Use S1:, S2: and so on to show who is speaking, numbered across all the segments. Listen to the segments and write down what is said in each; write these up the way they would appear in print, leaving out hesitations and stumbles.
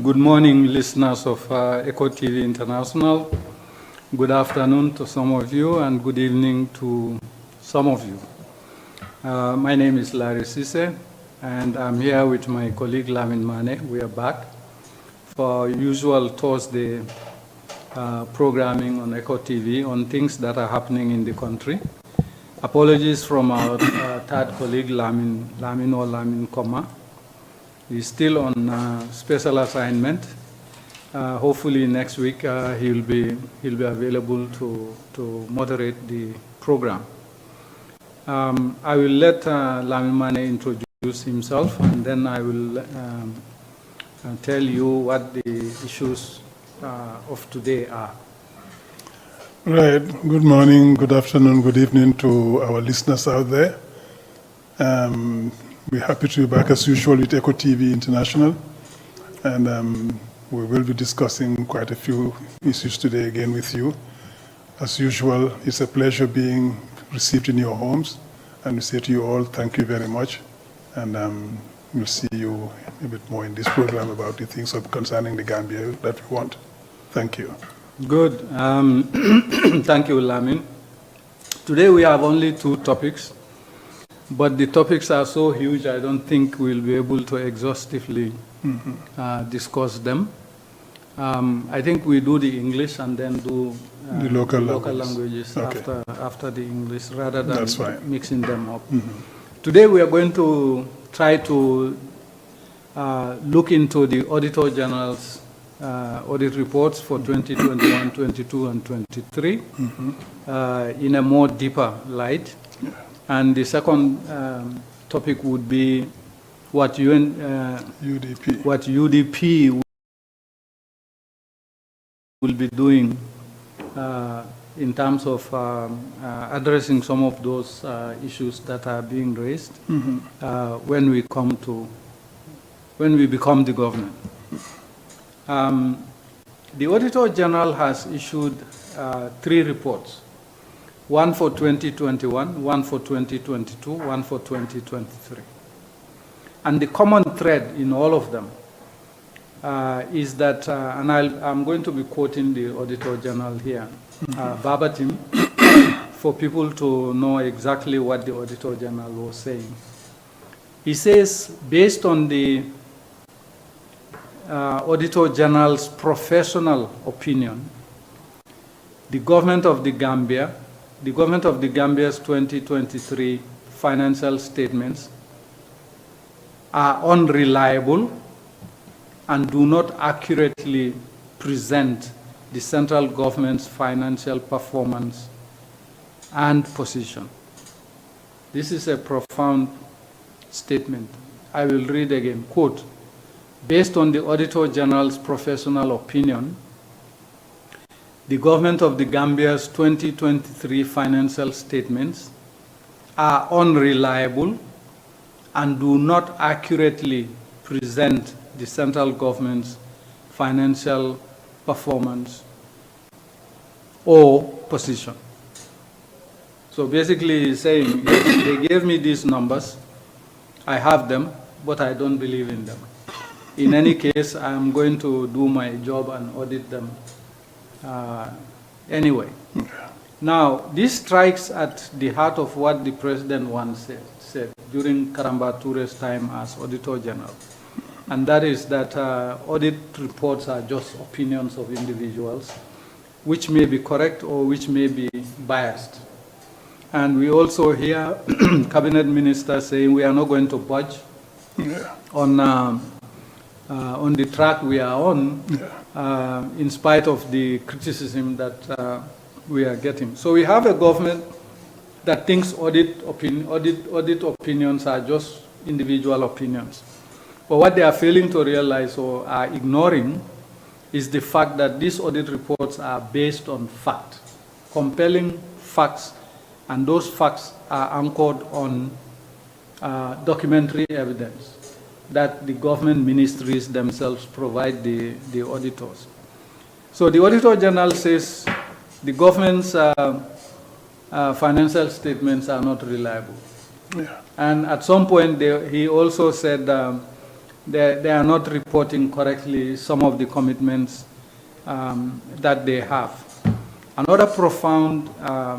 S1: Good morning, listeners of Echo TV International. Good afternoon to some of you, and good evening to some of you. My name is Larry Sise, and I'm here with my colleague Lamin Mane. We are back for usual Thursday programming on Echo TV on things that are happening in the country. Apologies from our third colleague, Lamin Koma. He's still on special assignment. Hopefully next week he'll be available to moderate the program. I will let Lamin Mane introduce himself, and then I will tell you what the issues of today are.
S2: Right. Good morning, good afternoon, good evening to our listeners out there. We're happy to be back as usual with Echo TV International, and we will be discussing quite a few issues today again with you. As usual, it's a pleasure being received in your homes, and we say to you all, thank you very much, and we'll see you a bit more in this program about the things concerning the Gambia that we want. Thank you.
S1: Good. Thank you, Lamin. Today we have only 2 topics. But the topics are so huge, I don't think we'll be able to exhaustively discuss them. I think we do the English and then do
S2: the local
S1: languages
S2: okay.
S1: after the English, rather than mixing them up.
S2: Today
S1: we are going to try to look into the Auditor General's audit reports for 2021, 22, and 23 in a more deeper light.
S2: Yeah.
S1: And the second topic would be what UDP will be doing in terms of addressing some of those issues that are being raised when we become the government. The Auditor General has issued 3 reports. One for 2021, one for 2022, one for 2023. And the common thread in all of them is that, and I'm going to be quoting the Auditor General here, verbatim, for people to know exactly what the Auditor General was saying. He says, based on the Auditor General's professional opinion, the government of the Gambia's 2023 financial statements are unreliable and do not accurately present the central government's financial performance and position. This is a profound statement. I will read again, quote, based on the Auditor General's professional opinion, the government of the Gambia's 2023 financial statements are unreliable and do not accurately present the central government's financial performance or position. So basically he's saying, yes, they gave me these numbers, I have them, but I don't believe in them. In any case, I'm going to do my job and audit them anyway. Now, this strikes at the heart of what the President once said during Karamba Toure's time as Auditor General. And that is that audit reports are just opinions of individuals, which may be correct or which may be biased. And we also hear cabinet ministers saying we are not going to budge on the track we are on, in spite of the criticism that we are getting. So we have a government that thinks audit opinions are just individual opinions. But what they are failing to realize or are ignoring is the fact that these audit reports are based on fact, compelling facts, and those facts are anchored on documentary evidence that the government ministries themselves provide the auditors. So the Auditor General says the government's financial statements are not reliable. Yeah. And at some point, he also said they are not reporting correctly some of the commitments that they have. Another profound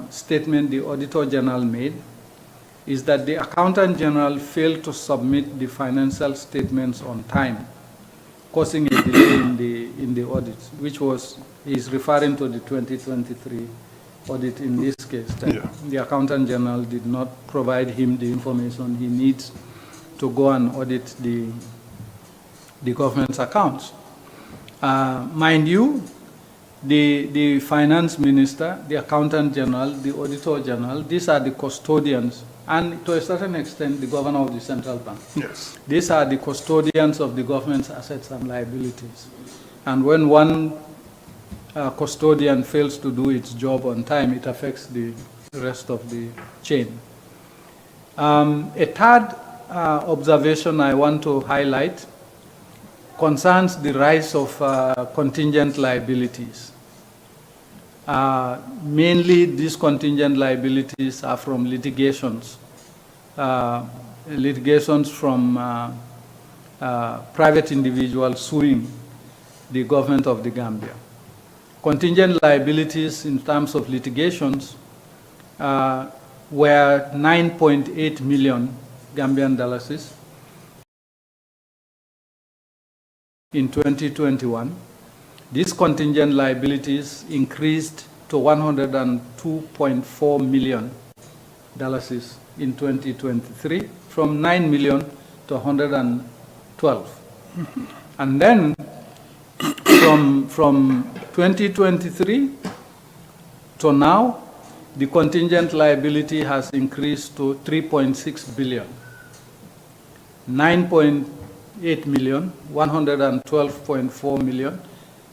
S1: statement the Auditor General made is that the Accountant General failed to submit the financial statements on time, causing a delay in the audit, which he's referring to the 2023 audit in this case. That the Accountant General did not provide him the information he needs to go and audit the government's accounts. Mind you, the Finance Minister, the Accountant General, the Auditor General, these are the custodians, and to a certain extent, the Governor of the Central Bank. Yes. These are the custodians of the government's assets and liabilities. And when one custodian fails to do its job on time, it affects the rest of the chain. A third observation I want to highlight concerns the rise of contingent liabilities. Mainly, these contingent liabilities are from litigations from private individuals suing the government of the Gambia. Contingent liabilities in terms of litigations were 9.8 million Gambian dollars in 2021. These contingent liabilities increased to $102.4 million in 2023, from 9 million to 112. And then from 2023 to now, the contingent liability has increased to 3.6 billion. 9.8 million, 112.4 million,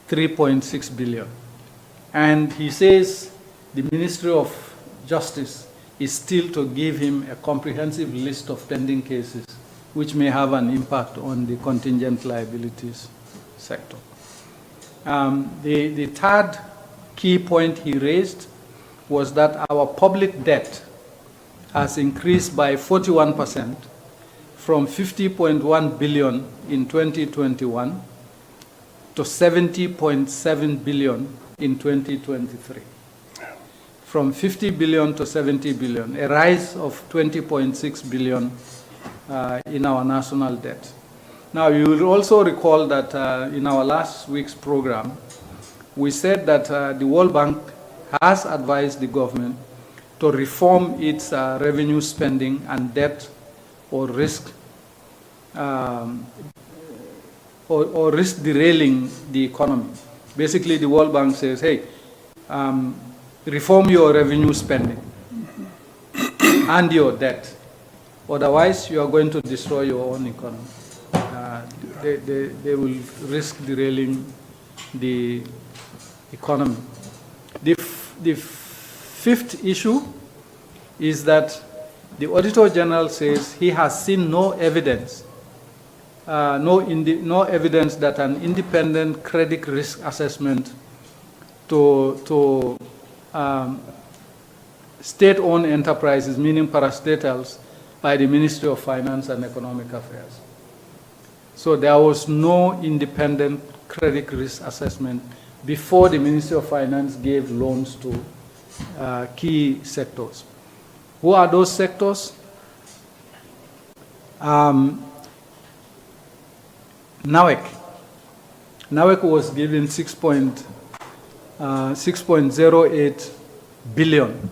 S1: 3.6 billion. And he says the Ministry of Justice is still to give him a comprehensive list of pending cases, which may have an impact on the contingent liabilities sector. The third key point he raised was that our public debt has increased by 41%, from 50.1 billion in 2021 to 70.7 billion in 2023. From 50 billion to 70 billion, a rise of 20.6 billion in our national debt. Now, you will also recall that in our last week's program, we said that the World Bank has advised the government to reform its revenue spending and debt or risk derailing the economy. Basically, the World Bank says, hey, reform your revenue spending and your debt. Otherwise, you are going to destroy your own economy. They will risk derailing the economy. The fifth issue is that the Auditor General says he has seen no evidence, no evidence that an independent credit risk assessment to state-owned enterprises, meaning parastatals, by the Ministry of Finance and Economic Affairs. So there was no independent credit risk assessment before the Ministry of Finance gave loans to key sectors. Who are those sectors? NAWEC. NAWEC was given 6.08 billion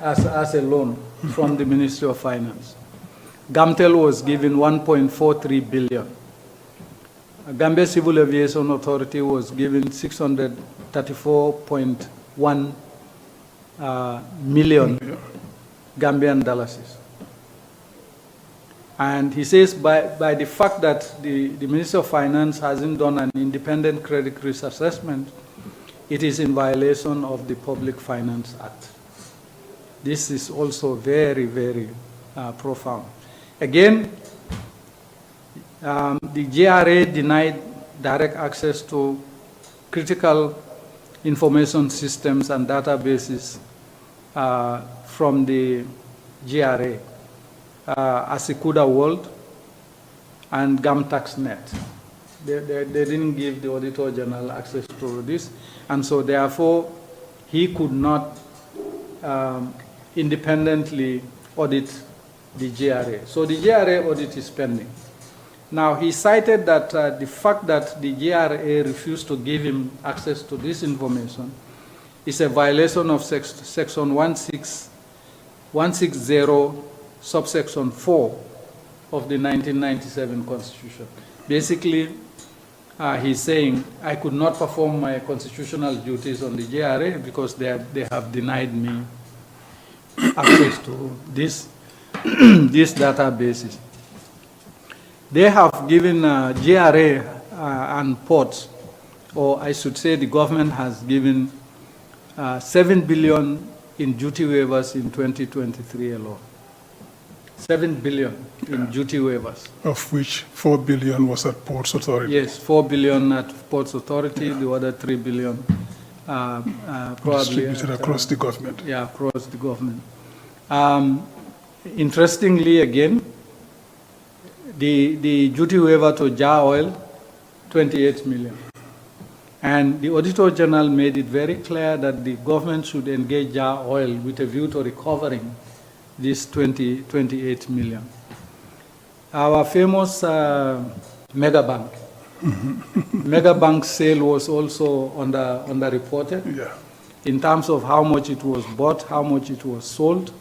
S1: as a loan from the Ministry of Finance. Gamtel was given 1.43 billion. Gambia Civil Aviation Authority was given 634.1 million Gambian dollars. And he says by the fact that the Ministry of Finance hasn't done an independent credit risk assessment, it is in violation of the Public Finance Act. This is also very, very profound. Again, the GRA denied direct access to critical information systems and databases from the GRA, Asikuda World and GamTaxNet. They didn't give the Auditor General access to this, and so therefore he could not independently audit the GRA. So the GRA audit is pending. Now he cited that the fact that the GRA refused to give him access to this information is a violation of section 160 subsection 4 of the 1997 Constitution. Basically, he's saying, I could not perform my constitutional duties on the GRA because they have denied me access to these databases. They have given GRA and ports, or I should say the government has given 7 billion in duty waivers in 2023 alone. 7 billion in duty waivers. Of
S2: which 4 billion was at Ports Authority.
S1: Yes, 4 billion at Ports Authority, the other 3 billion probably
S2: distributed across the government.
S1: Yeah, across the government. Interestingly, again, the duty waiver to Jar Oil, 28 million. And the Auditor General made it very clear that the government should engage Jar Oil with a view to recovering this 28 million. Our famous mega bank. Mega bank sale was also underreported in terms of how much it was bought, how much it was sold,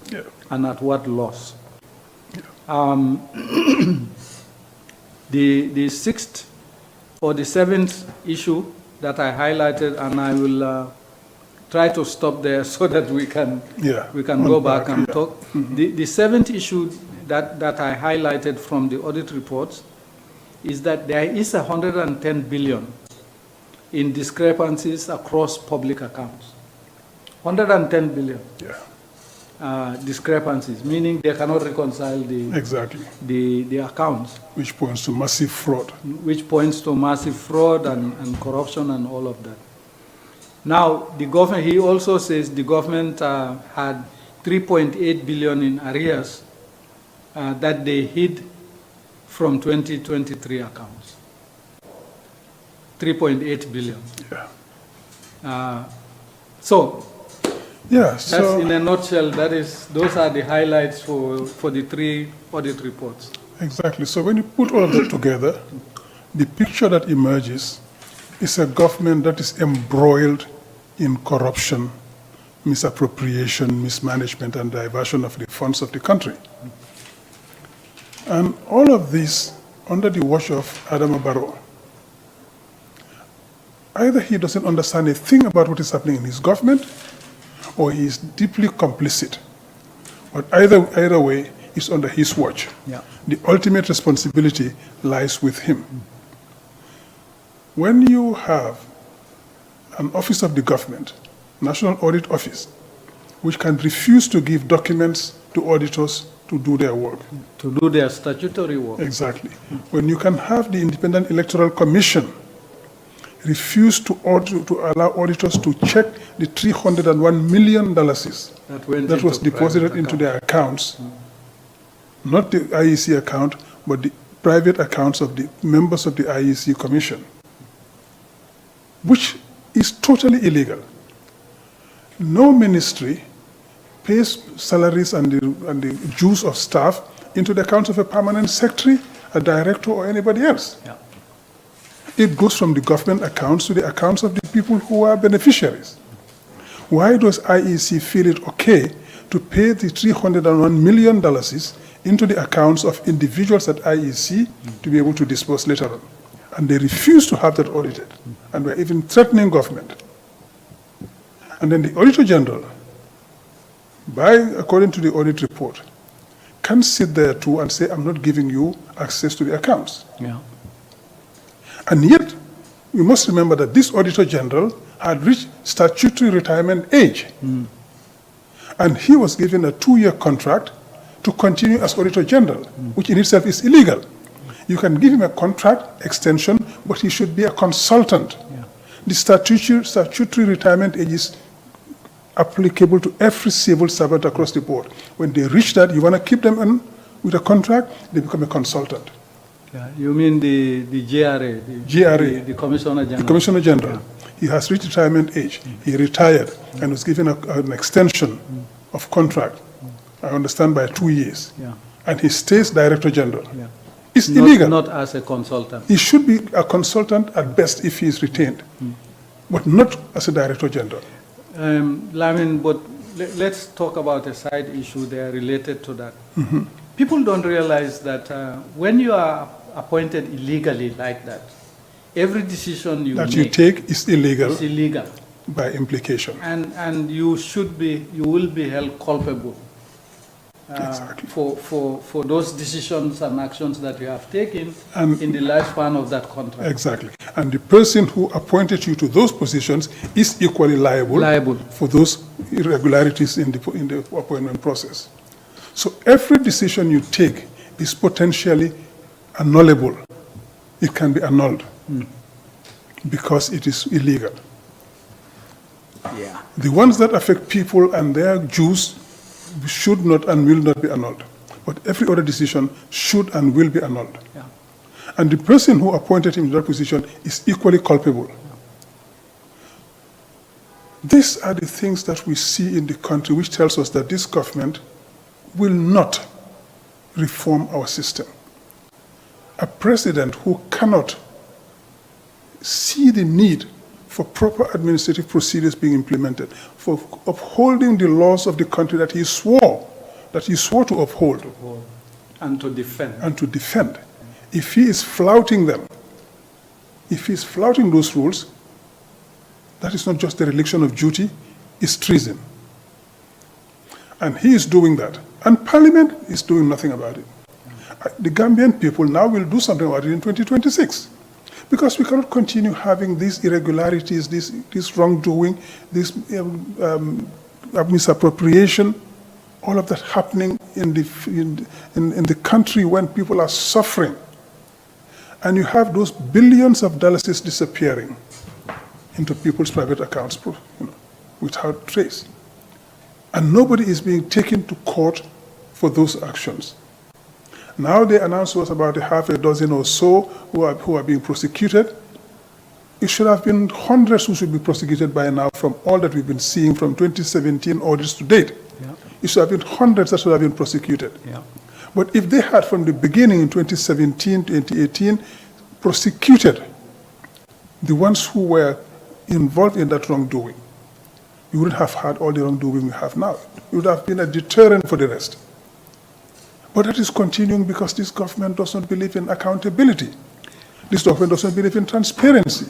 S1: and at what loss. The sixth or the seventh issue that I highlighted, and I will try to stop there so that we can go back and talk. The seventh issue that I highlighted from the audit reports is that there is 110 billion in discrepancies across public accounts. 110 billion discrepancies, meaning they cannot reconcile the accounts.
S2: Which points to massive fraud.
S1: Which points to massive fraud and corruption and all of that. Now, the government, he also says the government had 3.8 billion in arrears that they hid from 2023 accounts. 3.8 billion. That's in a nutshell, those are the highlights for the three audit reports.
S2: Exactly. So when you put all of that together, the picture that emerges is a government that is embroiled in corruption, misappropriation, mismanagement, and diversion of the funds of the country. And all of this under the watch of Adama Barrow. Either he doesn't understand a thing about what is happening in his government, or he is deeply complicit. But either way, it's under his watch. The ultimate responsibility lies with him. When you have an office of the government, National Audit Office, which can refuse to give documents to auditors to do their work.
S1: To do their statutory work.
S2: Exactly. When you can have the Independent Electoral Commission refuse to allow auditors to check the $301 million that was deposited into their accounts, not the IEC account, but the private accounts of the members of the IEC Commission, which is totally illegal. No ministry pays salaries and the dues of staff into the accounts of a permanent secretary, a director, or anybody else. It goes from the government accounts to the accounts of the people who are beneficiaries. Why does IEC feel it okay to pay the $301 million into the accounts of individuals at IEC to be able to disburse later on. And they refused to have that audited, and were even threatening government. And then the Auditor General, according to the audit report, can sit there too and say, I'm not giving you access to the accounts.
S1: Yeah.
S2: And yet, we must remember that this Auditor General had reached statutory retirement age. And he was given a 2-year contract to continue as Auditor General, which in itself is illegal. You can give him a contract extension, but he should be a consultant.
S1: Yeah.
S2: The statutory retirement age is applicable to every civil servant across the board. When they reach that, you want to keep them in with a contract, they become a consultant.
S1: Yeah. You mean the GRA? The Commissioner General?
S2: The Commissioner General. Yeah. He has reached retirement age. He retired and was given an extension of contract, I understand, by 2 years.
S1: Yeah.
S2: And he stays Director General.
S1: Yeah.
S2: It's illegal.
S1: Not as a consultant.
S2: He should be a consultant at best if he is retained, but not as a Director General.
S1: Lamin, but let's talk about a side issue there related to that. People don't realize that when you are appointed illegally like that, every decision you
S2: take is illegal.
S1: Is illegal
S2: by implication.
S1: And you will be held culpable
S2: exactly.
S1: for those decisions and actions that you have taken in the lifespan of that contract.
S2: Exactly. And the person who appointed you to those positions is equally liable for those irregularities in the appointment process. So every decision you take is potentially annullable. It can be annulled because it is illegal.
S1: Yeah.
S2: The ones that affect people and their dues should not and will not be annulled. But every other decision should and will be annulled.
S1: Yeah.
S2: And the person who appointed him to that position is equally culpable. Yeah. These are the things that we see in the country which tells us that this government will not reform our system. A president who cannot see the need for proper administrative procedures being implemented, for upholding the laws of the country that he swore to uphold.
S1: And to defend.
S2: And to defend. If he is flouting them, if he is flouting those rules, that is not just a dereliction of duty, it's treason. And he is doing that. And Parliament is doing nothing about it. The Gambian people now will do something about it in 2026. Because we cannot continue having these irregularities, this wrongdoing, this misappropriation, all of that happening in the country when people are suffering. And you have those billions of dollars disappearing into people's private accounts, without trace. And nobody is being taken to court for those actions. Now they announce to us about a half a dozen or so who are being prosecuted. It should have been hundreds who should be prosecuted by now from all that we've been seeing from 2017 audits to date.
S1: Yeah.
S2: It should have been hundreds that should have been prosecuted.
S1: Yeah.
S2: But if they had from the beginning in 2017, 2018, prosecuted the ones who were involved in that wrongdoing, you wouldn't have had all the wrongdoing we have now. It would have been a deterrent for the rest. But that is continuing because this government does not believe in accountability. This government does not believe in transparency.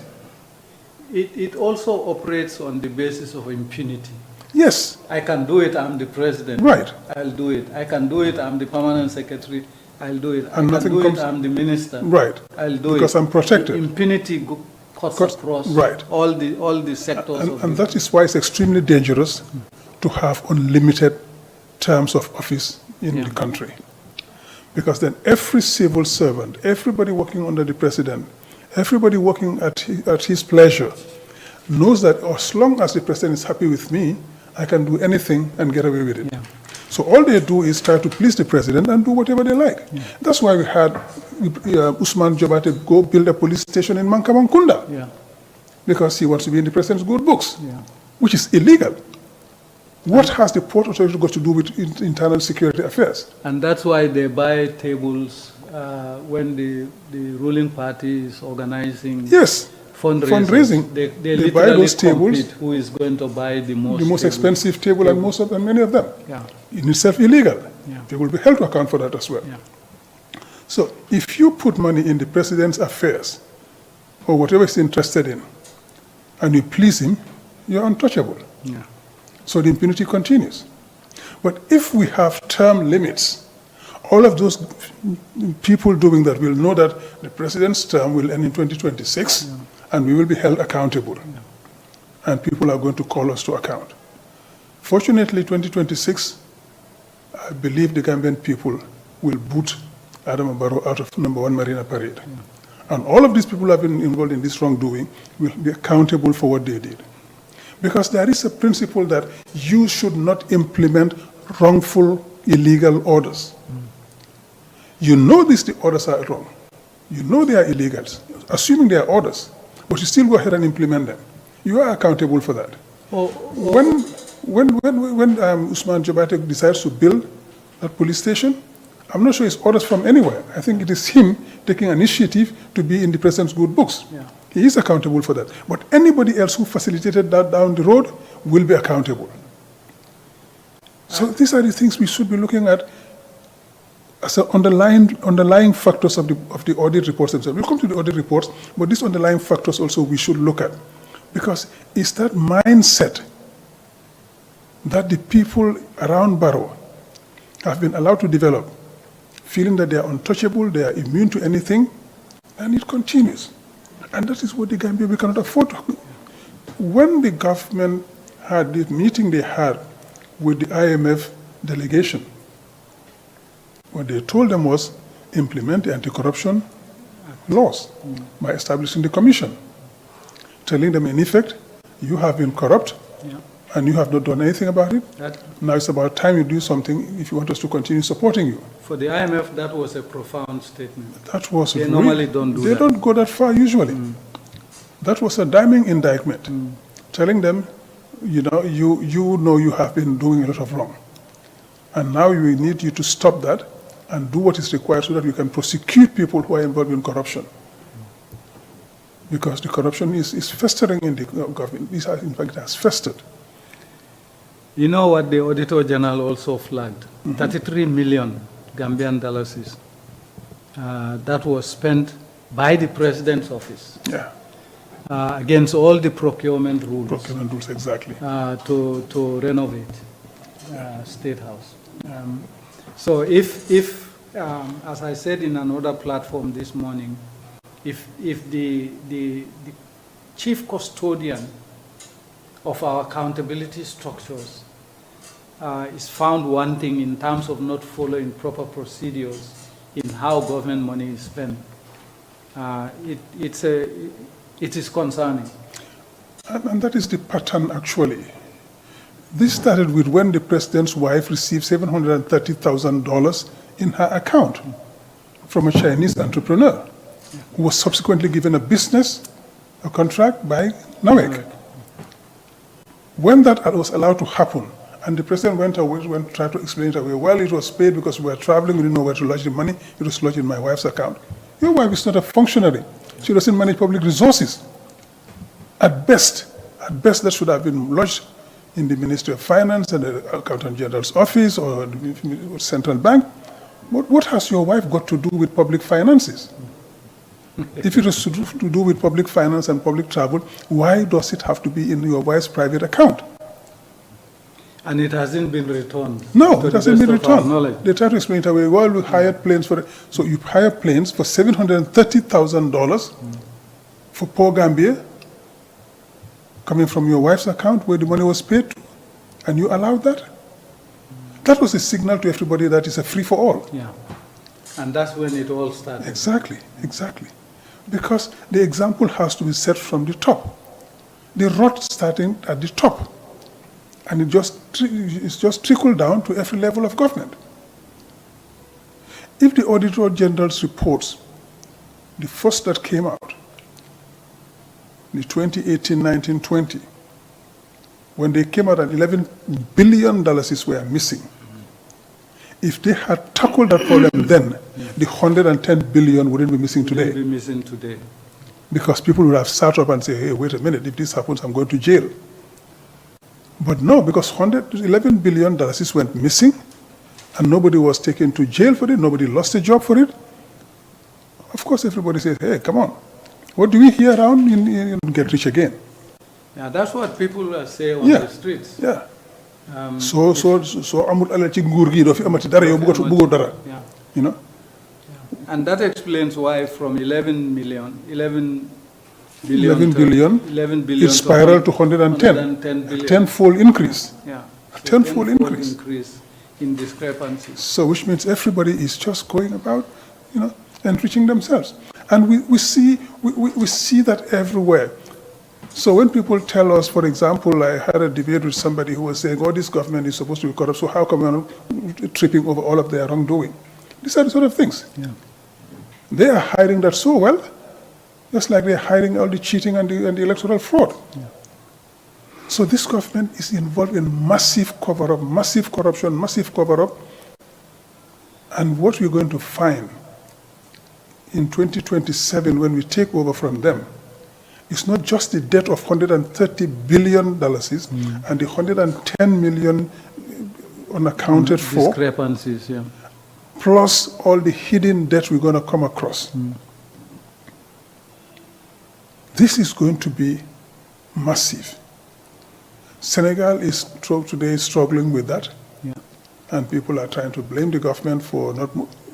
S1: It also operates on the basis of impunity.
S2: Yes.
S1: I can do it, I'm the president.
S2: Right.
S1: I'll do it. I can do it, I'm the permanent secretary. I'll do it.
S2: And
S1: I can do it, I'm the minister.
S2: Right.
S1: I'll do it.
S2: Because I'm protected.
S1: The impunity cuts across all the sectors.
S2: And that is why it's extremely dangerous to have unlimited terms of office in the country. Because then every civil servant, everybody working under the president, everybody working at his pleasure, knows that as long as the president is happy with me, I can do anything and get away with it. Yeah. So all they do is try to please the president and do whatever they like. Yeah. That's why we had Usman Jobate go build a police station in Mankawankunda. Yeah. Because he wants to be in the president's good books, which is illegal. What has the Port Authority got to do with internal security affairs? And
S1: that's why they buy tables when the ruling party is organizing
S2: fundraising.
S1: They
S2: buy those
S1: literally
S2: tables.
S1: compete who is going to buy the most
S2: Expensive table, and many of them.
S1: Yeah.
S2: In itself illegal.
S1: Yeah.
S2: They will be held to account for that as well.
S1: Yeah.
S2: So if you put money in the president's affairs, or whatever he's interested in, and you please him, you're untouchable.
S1: Yeah.
S2: So the impunity continues. But if we have term limits, all of those people doing that will know that the president's term will end in 2026, and we will be held accountable. And people are going to call us to account. Fortunately, 2026, I believe the Gambian people will boot Adam Barrow out of #1 Marina Parade. And all of these people who have been involved in this wrongdoing will be accountable for what they did. Because there is a principle that you should not implement wrongful, illegal orders. You know the orders are wrong. You know they are illegals, assuming they are orders, but you still go ahead and implement them. You are accountable for that. When Usman Jabate decides to build that police station, I'm not sure it's orders from anywhere. I think it is him taking initiative to be in the president's good books.
S1: Yeah.
S2: He is accountable for that. But anybody else who facilitated that down the road will be accountable. So these are the things we should be looking at as underlying factors of the audit reports themselves. We'll come to the audit reports, but these underlying factors also we should look at. Because it's that mindset that the people around Barrow have been allowed to develop, feeling that they are untouchable, they are immune to anything, and it continues. And that is what the Gambia, we cannot afford to. When the government had the meeting they had with the IMF delegation, what they told them was implement the anti-corruption laws by establishing the commission, telling them in effect, you have been corrupt, and you have not done anything about it. Now it's about time you do something if you want us to continue supporting you.
S1: For the IMF, that was a profound statement.
S2: That was
S1: they normally don't do that.
S2: They don't go that far usually. That was a damning indictment, telling them, you know you have been doing a lot of wrong. And now we need you to stop that and do what is required so that we can prosecute people who are involved in corruption. Because the corruption is festering in the government. In fact, it has festered.
S1: You know what the Auditor General also flagged? 33 million Gambian dollars that was spent by the President's office against all the procurement rules.
S2: Procurement rules, exactly.
S1: To renovate State House. So if as I said in another platform this morning, if the chief custodian of our accountability structures is found wanting in terms of not following proper procedures in how government money is spent, it is concerning.
S2: And that is the pattern, actually. This started with when the president's wife received $730,000 in her account from a Chinese entrepreneur who was subsequently given a contract by NAWEC. When that was allowed to happen, and the president went to try to explain it away, well, it was paid because we were traveling, we didn't know where to lodge the money, it was lodged in my wife's account. Your wife is not a functionary. She doesn't manage public resources. At best, that should have been lodged in the Ministry of Finance and the Accountant General's office or the Central Bank. But what has your wife got to do with public finances? If it is to do with public finance and public travel, why does it have to be in your wife's private account?
S1: And it hasn't been returned.
S2: No, it hasn't been returned. They try to explain it away. Well, we hired planes for it. So you hire planes for $730,000 for poor Gambia, coming from your wife's account where the money was paid to, and you allowed that? That was a signal to everybody that it's a free-for-all.
S1: Yeah, and that's when it all started.
S2: Exactly. Because the example has to be set from the top. The rot starting at the top. And it's just trickled down to every level of government. If the Auditor General's reports, the first that came out, the 2018-19-20, when they came out at $11 billion were missing. If they had tackled that problem then, the $110 billion wouldn't be missing today.
S1: Wouldn't be missing today.
S2: because people would have sat up and say, hey, wait a minute, if this happens, I'm going to jail. But no, because $11 billion went missing, and nobody was taken to jail for it, nobody lost a job for it. Of course, everybody says, hey, come on. What do we hear around in Get Rich Again?
S1: Yeah, that's what people say on the streets.
S2: Yeah. So amul alal ci nguur gi do fi amati dara yow bëggo dara.
S1: Yeah.
S2: You know?
S1: Yeah. And that explains why from 11 billion
S2: it spiraled to 110 billion. A tenfold increase.
S1: Yeah.
S2: A tenfold increase
S1: in discrepancies.
S2: So which means everybody is just going about, enriching themselves. And we see that everywhere. So when people tell us, for example, I had a debate with somebody who was saying, oh, this government is supposed to be corrupt, so how come we're not tripping over all of their wrongdoing? These are the sort of things.
S1: Yeah.
S2: They are hiding that so well, just like they're hiding all the cheating and the electoral fraud.
S1: Yeah.
S2: So this government is involved in massive cover-up, massive corruption, massive cover-up. And what we're going to find in 2027 when we take over from them, it's not just the debt of $130 billion and the 110 million unaccounted for.
S1: Discrepancies, yeah.
S2: Plus all the hidden debt we're going to come across. This is going to be massive. Senegal is today struggling with that.
S1: Yeah.
S2: And people are trying to blame the government for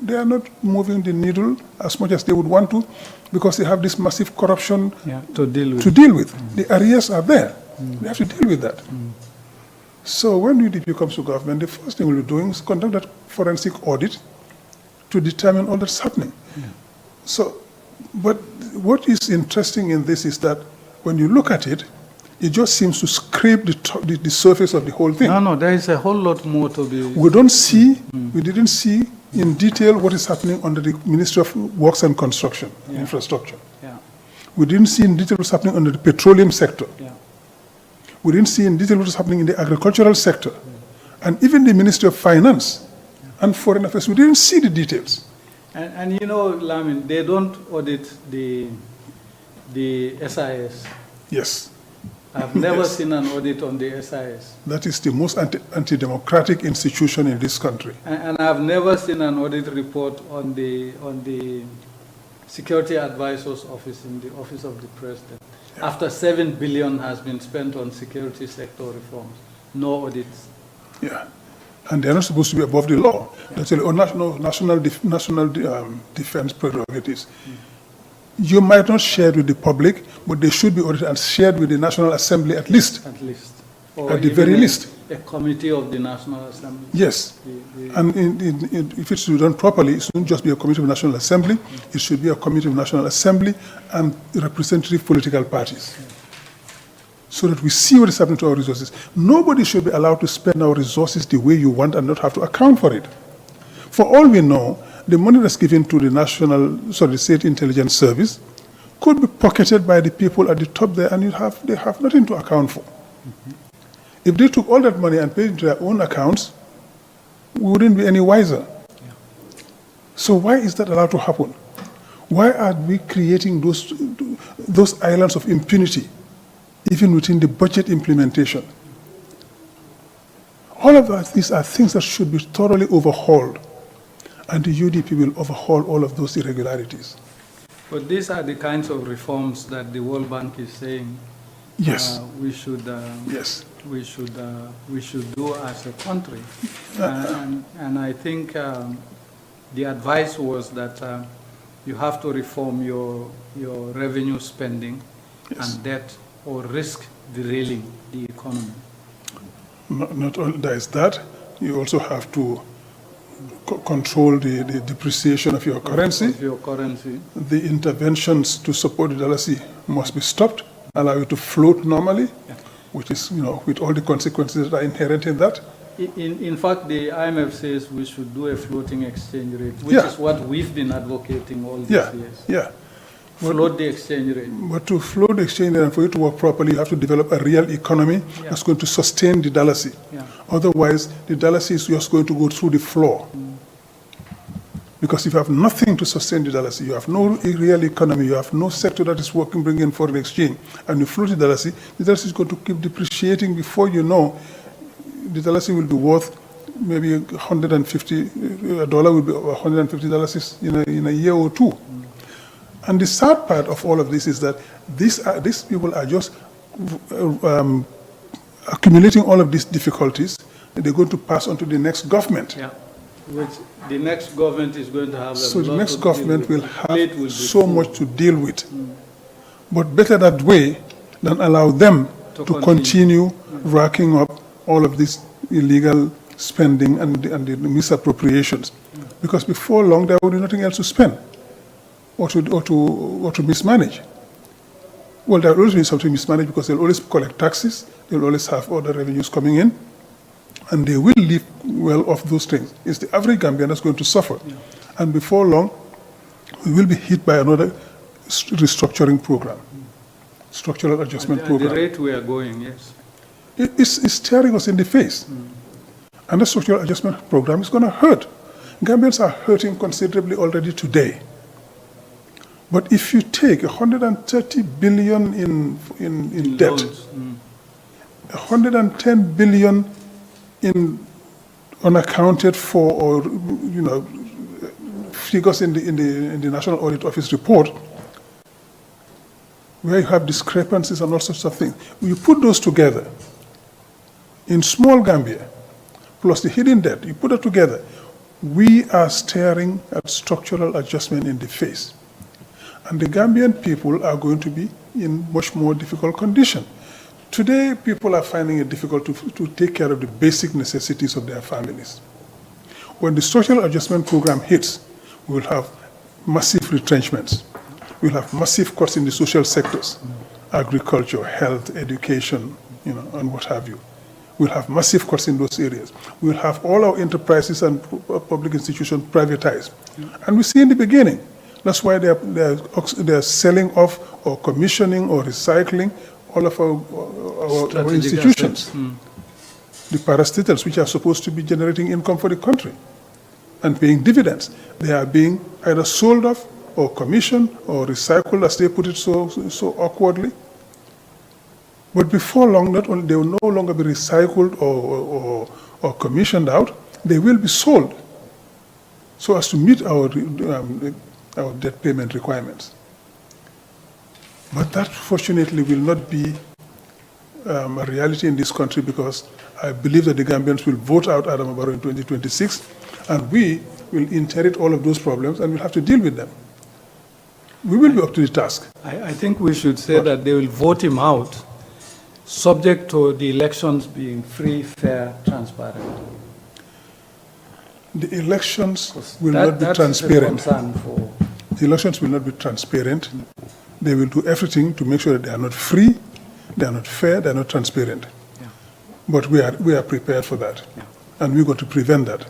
S2: they are not moving the needle as much as they would want to, because they have this massive corruption
S1: to deal with.
S2: The arrears are there. They have to deal with that. So when UDP comes to government, the first thing we'll be doing is conduct that forensic audit to determine all that's happening. So, but what is interesting in this is that when you look at it, it just seems to scrape the surface of the whole thing.
S1: No, there is a whole lot more to be.
S2: We don't see, we didn't see in detail what is happening under the Ministry of Works and Construction, Infrastructure.
S1: Yeah.
S2: We didn't see in detail what's happening under the petroleum sector.
S1: Yeah.
S2: We didn't see in detail what is happening in the agricultural sector. And even the Ministry of Finance and Foreign Affairs, we didn't see the details.
S1: And Lamin, they don't audit the SIS.
S2: Yes.
S1: I've never seen an audit on the SIS.
S2: That is the most anti-democratic institution in this country.
S1: And I've never seen an audit report on the Security Advisor's Office in the Office of the President. Yeah. After $7 billion has been spent on security sector reforms, no audits.
S2: Yeah, and they're not supposed to be above the law. They say, national defense prerogatives. You might not share it with the public, but they should be audited and shared with the National Assembly at least.
S1: At least.
S2: Or at the very least.
S1: A committee of the National Assembly.
S2: Yes. And if it's done properly, it shouldn't just be a committee of the National Assembly. It should be a committee of the National Assembly and representative political parties. So that we see what is happening to our resources. Nobody should be allowed to spend our resources the way you want and not have to account for it. For all we know, the money that's given to the State Intelligence Service could be pocketed by the people at the top there, and they have nothing to account for. If they took all that money and paid it into their own accounts, we wouldn't be any wiser. So why is that allowed to happen? Why are we creating those islands of impunity, even within the budget implementation? All of these are things that should be thoroughly overhauled. And the UDP will overhaul all of those irregularities.
S1: But these are the kinds of reforms that the World Bank is saying we should do as a country. And I think the advice was that you have to reform your revenue spending and debt, or risk derailing the economy.
S2: Not only there is that, you also have to control the depreciation of your currency. The interventions to support the dollar must be stopped, allow it to float normally, which is, with all the consequences that are inherent in that.
S1: In fact, the IMF says we should do a floating exchange rate, which is what we've been advocating all these years.
S2: Yeah.
S1: Float the exchange rate.
S2: But to float the exchange rate and for it to work properly, you have to develop a real economy that's going to sustain the dollar. Otherwise, the dollar is just going to go through the floor. Because if you have nothing to sustain the dalasi, you have no real economy, you have no sector that is working, bringing in foreign exchange, and you float the dalasi is going to keep depreciating. Before you know, the dalasi will be worth maybe $150, a dollar will be $150 in a year or two. And the sad part of all of this is that these people are just accumulating all of these difficulties, and they're going to pass on to the next government.
S1: Yeah. Which the next government is going to have.
S2: So the next government will have so much to deal with. But better that way than allow them to continue racking up all of this illegal spending and the misappropriations. Because before long there will be nothing else to spend or to mismanage. Well, there will always be something mismanaged because they'll always collect taxes, they'll always have other revenues coming in, and they will live well off those things. It's the average Gambian that's going to suffer. Yeah. And before long, we will be hit by another restructuring program, structural adjustment program.
S1: At the rate we are going, yes.
S2: It's staring us in the face. And the structural adjustment program is going to hurt. Gambians are hurting considerably already today. But if you take 130 billion in debt, 110 billion in unaccounted for, or figures in the National Audit Office report, where you have discrepancies and all sorts of things. You put those together in small Gambia, plus the hidden debt, you put it together, we are staring at structural adjustment in the face. And the Gambian people are going to be in much more difficult condition. Today, people are finding it difficult to take care of the basic necessities of their families. When the structural adjustment program hits, we will have massive retrenchments. We'll have massive cuts in the social sectors, agriculture, health, education, and what have you. We'll have massive cuts in those areas. We'll have all our enterprises and public institutions privatized. And we see in the beginning, that's why they're selling off or commissioning or recycling all of our institutions. The parastatals, which are supposed to be generating income for the country and paying dividends, they are being either sold off or commissioned or recycled, as they put it so awkwardly. But before long, not only they will no longer be recycled or commissioned out, they will be sold so as to meet our debt payment requirements. But that, fortunately, will not be a reality in this country, because I believe that the Gambians will vote out Adama Barrow in 2026, and we will inherit all of those problems and we'll have to deal with them. We will be up to the task.
S1: I think we should say that they will vote him out, subject to the elections being free, fair, transparent.
S2: The elections will not be transparent. The elections will not be transparent. They will do everything to make sure that they are not free, they are not fair, they are not transparent. Yeah. But we are prepared for that. Yeah. And we're going to prevent that.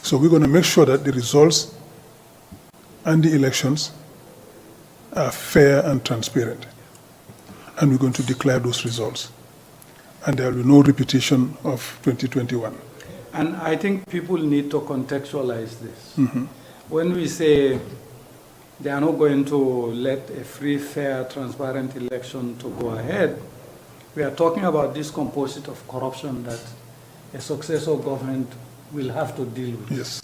S2: So we're going to make sure that the results and the elections are fair and transparent. And we're going to declare those results. And there will be no repetition of 2021.
S1: And I think people need to contextualize this. When we say they are not going to let a free, fair, transparent election to go ahead, we are talking about this composite of corruption that a successor government will have to deal with.
S2: Yes.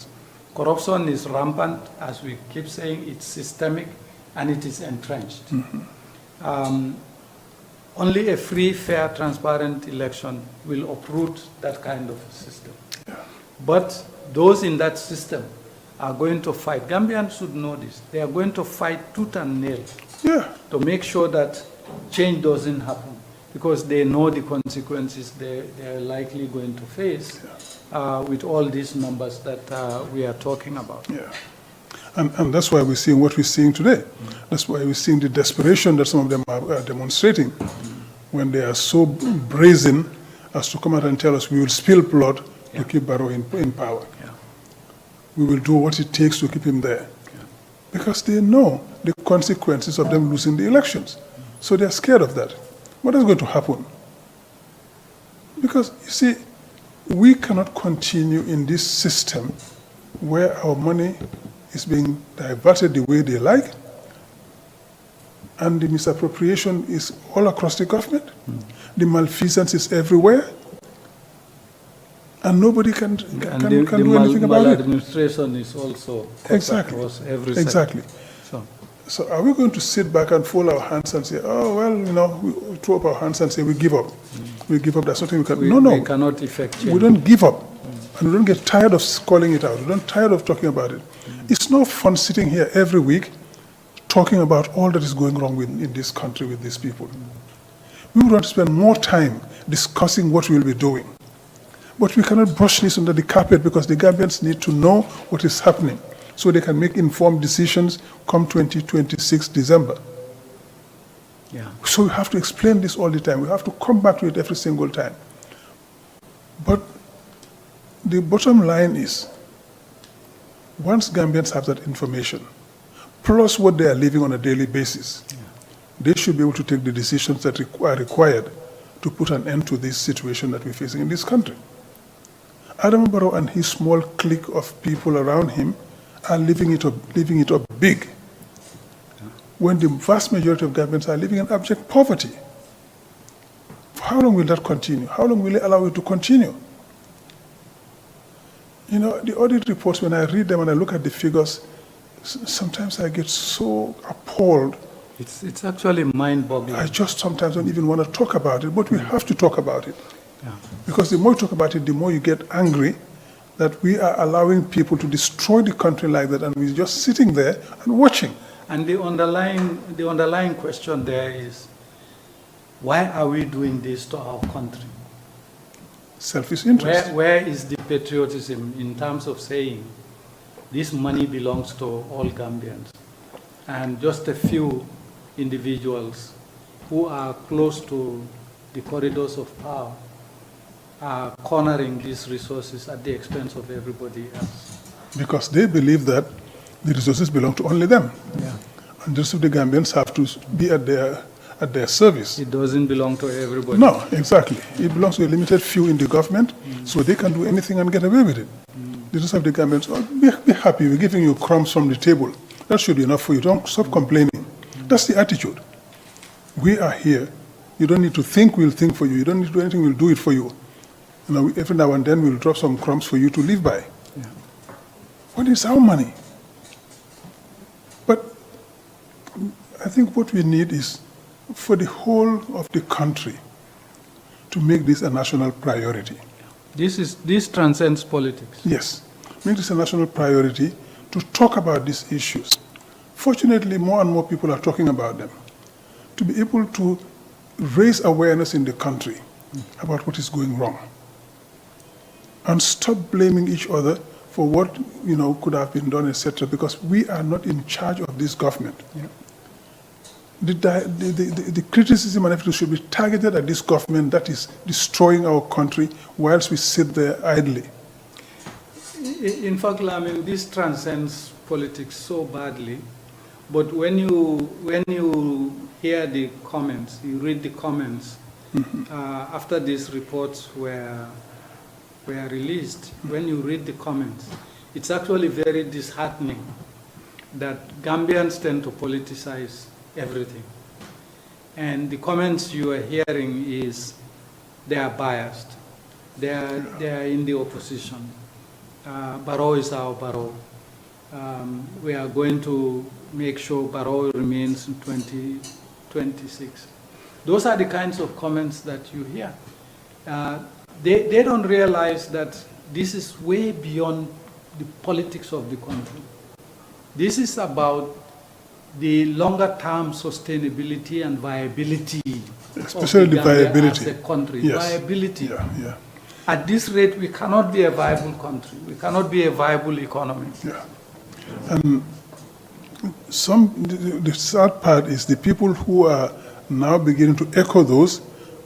S1: Corruption is rampant, as we keep saying, it's systemic and it is entrenched. Only a free, fair, transparent election will uproot that kind of system. Yeah. But those in that system are going to fight. Gambians should know this. They are going to fight tooth and nail to make sure that change doesn't happen, because they know the consequences they are likely going to face with all these numbers that we are talking about.
S2: Yeah. And that's why we're seeing what we're seeing today. That's why we're seeing the desperation that some of them are demonstrating when they are so brazen as to come out and tell us we will spill blood to keep Barrow in power. We will do what it takes to keep him there. Because they know the consequences of them losing the elections. So they're scared of that. What is going to happen? Because, you see, we cannot continue in this system where our money is being diverted the way they like, and the misappropriation is all across the government. The malfeasance is everywhere, and nobody can do anything about it.
S1: Maladministration is also across every
S2: exactly.
S1: sector.
S2: So are we going to sit back and fold our hands and say, oh, well, we throw up our hands and say, we give up. We give up, that's nothing we can. No.
S1: We cannot effect change.
S2: We don't give up. And we don't get tired of calling it out. We don't get tired of talking about it. It's no fun sitting here every week talking about all that is going wrong in this country with these people. We would want to spend more time discussing what we'll be doing. But we cannot brush this under the carpet because the Gambians need to know what is happening so they can make informed decisions come 2026 December.
S1: Yeah.
S2: So we have to explain this all the time. We have to come back to it every single time. But the bottom line is, once Gambians have that information, plus what they are living on a daily basis, they should be able to take the decisions that are required to put an end to this situation that we're facing in this country. Adam Barrow and his small clique of people around him are living it up big, when the vast majority of Gambians are living in abject poverty. For how long will that continue? How long will it allow it to continue? The audit reports, when I read them and I look at the figures, sometimes I get so appalled.
S1: It's actually mind-boggling.
S2: I just sometimes don't even want to talk about it, but we have to talk about it.
S1: Yeah.
S2: Because the more you talk about it, the more you get angry that we are allowing people to destroy the country like that, and we're just sitting there and watching.
S1: And the underlying question there is, why are we doing this to our country?
S2: Selfish interest.
S1: Where is the patriotism in terms of saying this money belongs to all Gambians, and just a few individuals who are close to the corridors of power are cornering these resources at the expense of everybody else?
S2: Because they believe that the resources belong to only them.
S1: Yeah.
S2: And the rest of the Gambians have to be at their service.
S1: It doesn't belong to everybody.
S2: No, exactly. It belongs to a limited few in the government, so they can do anything and get away with it. The rest of the Gambians, be happy, we're giving you crumbs from the table. That should be enough for you. Don't stop complaining. That's the attitude. We are here. You don't need to think, we'll think for you. You don't need to do anything, we'll do it for you. Every now and then we'll drop some crumbs for you to live by.
S1: Yeah.
S2: What is our money? But I think what we need is for the whole of the country to make this a national priority.
S1: This transcends politics.
S2: Yes, make this a national priority to talk about these issues. Fortunately, more and more people are talking about them. To be able to raise awareness in the country about what is going wrong. And stop blaming each other for what could have been done, etc., because we are not in charge of this government.
S1: Yeah.
S2: The criticism and everything should be targeted at this government that is destroying our country whilst we sit there idly.
S1: In fact, Lamin, this transcends politics so badly, but when you hear the comments, you read the comments, after these reports were released, when you read the comments, it's actually very disheartening that Gambians tend to politicize everything. And the comments you are hearing is they are biased. They are in the opposition. Barrow is our Barrow. We are going to make sure Barrow remains in 2026. Those are the kinds of comments that you hear. They don't realize that this is way beyond the politics of the country. This is about the longer-term sustainability and viability,
S2: especially the viability
S1: as a country.
S2: Yes.
S1: Viability.
S2: Yeah.
S1: At this rate, we cannot be a viable country. We cannot be a viable economy.
S2: Yeah. And the sad part is the people who are now beginning to echo those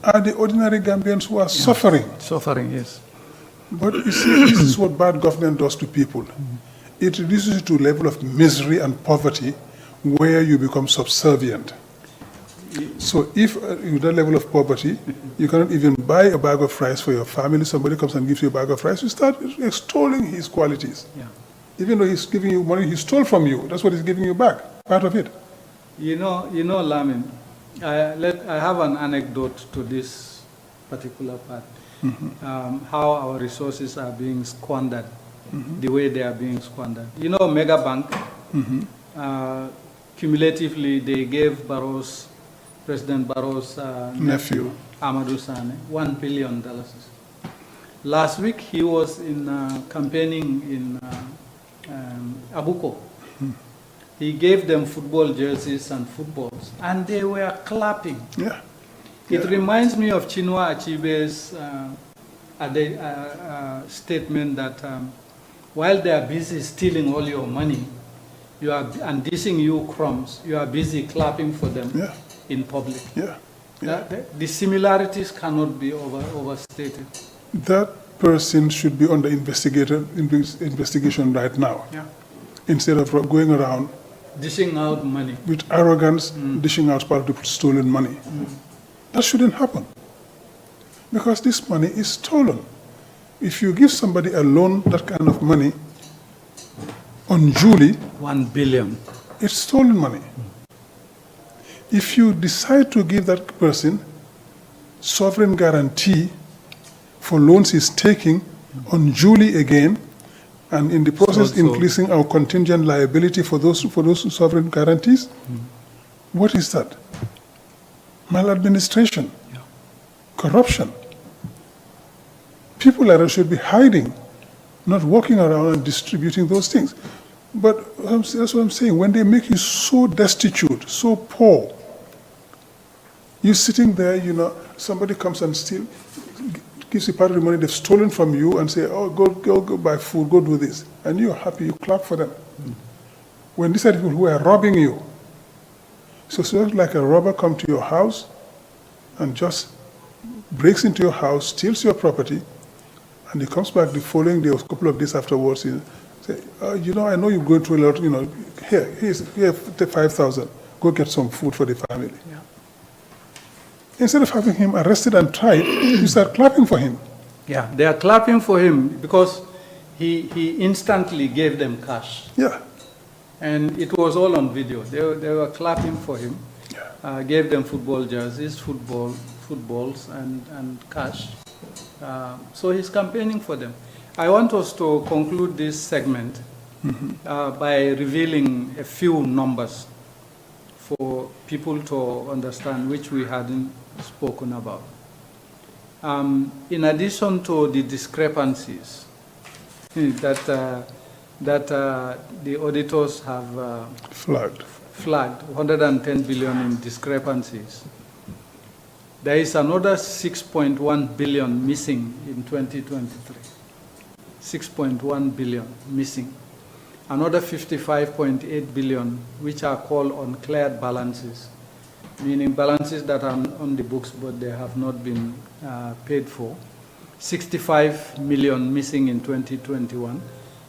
S2: are the ordinary Gambians who are suffering.
S1: Suffering, yes.
S2: But you see, this is what bad government does to people. It reduces you to a level of misery and poverty where you become subservient. So if with that level of poverty, you cannot even buy a bag of rice for your family, somebody comes and gives you a bag of rice, you start extolling his qualities.
S1: Yeah.
S2: Even though he's giving you money he stole from you, that's what he's giving you back, part of it.
S1: You know, Lamin, I have an anecdote to this particular part. How our resources are being squandered, the way they are being squandered. You know, Mega Bank, cumulatively they gave President Barrow's nephew, Amadou Sane, $1 billion. Last week he was in campaigning in Abuko. He gave them football jerseys and footballs, and they were clapping.
S2: Yeah.
S1: It reminds me of Chinua Achebe's statement that while they are busy stealing all your money, and dishing you crumbs, you are busy clapping for them in public. The similarities cannot be overstated.
S2: That person should be under investigation right now. Instead of going around
S1: dishing out money
S2: with arrogance, dishing out part of the stolen money. That shouldn't happen, because this money is stolen. If you give somebody a loan, that kind of money, unduly,
S1: $1 billion,
S2: it's stolen money. If you decide to give that person sovereign guarantee for loans he's taking unduly again, and in the process increasing our contingent liability for those sovereign guarantees, what is that? Maladministration, corruption. People like that should be hiding, not walking around and distributing those things. But that's what I'm saying. When they make you so destitute, so poor, you're sitting there, you know, somebody comes and gives you part of the money they've stolen from you and say, oh, go buy food, go do this. And you're happy, you clap for them. When these are people who are robbing you. So it's like a robber come to your house and just breaks into your house, steals your property, and he comes back the following day or a couple of days afterwards and say, you know, I know you're going through a lot, you know, here, take 5,000, go get some food for the family. Instead of having him arrested and tried, you start clapping for him.
S1: Yeah, they are clapping for him because he instantly gave them cash. And it was all on video. They were clapping for him, gave them football jerseys, footballs, and cash. So he's campaigning for them. I want us to conclude this segment by revealing a few numbers for people to understand, which we hadn't spoken about. In addition to the discrepancies that the auditors have flagged 110 billion in discrepancies, there is another 6.1 billion missing in 2023. 6.1 billion missing. Another 55.8 billion, which are called uncleared balances, meaning balances that are on the books but they have not been paid for. 65 million missing in 2021,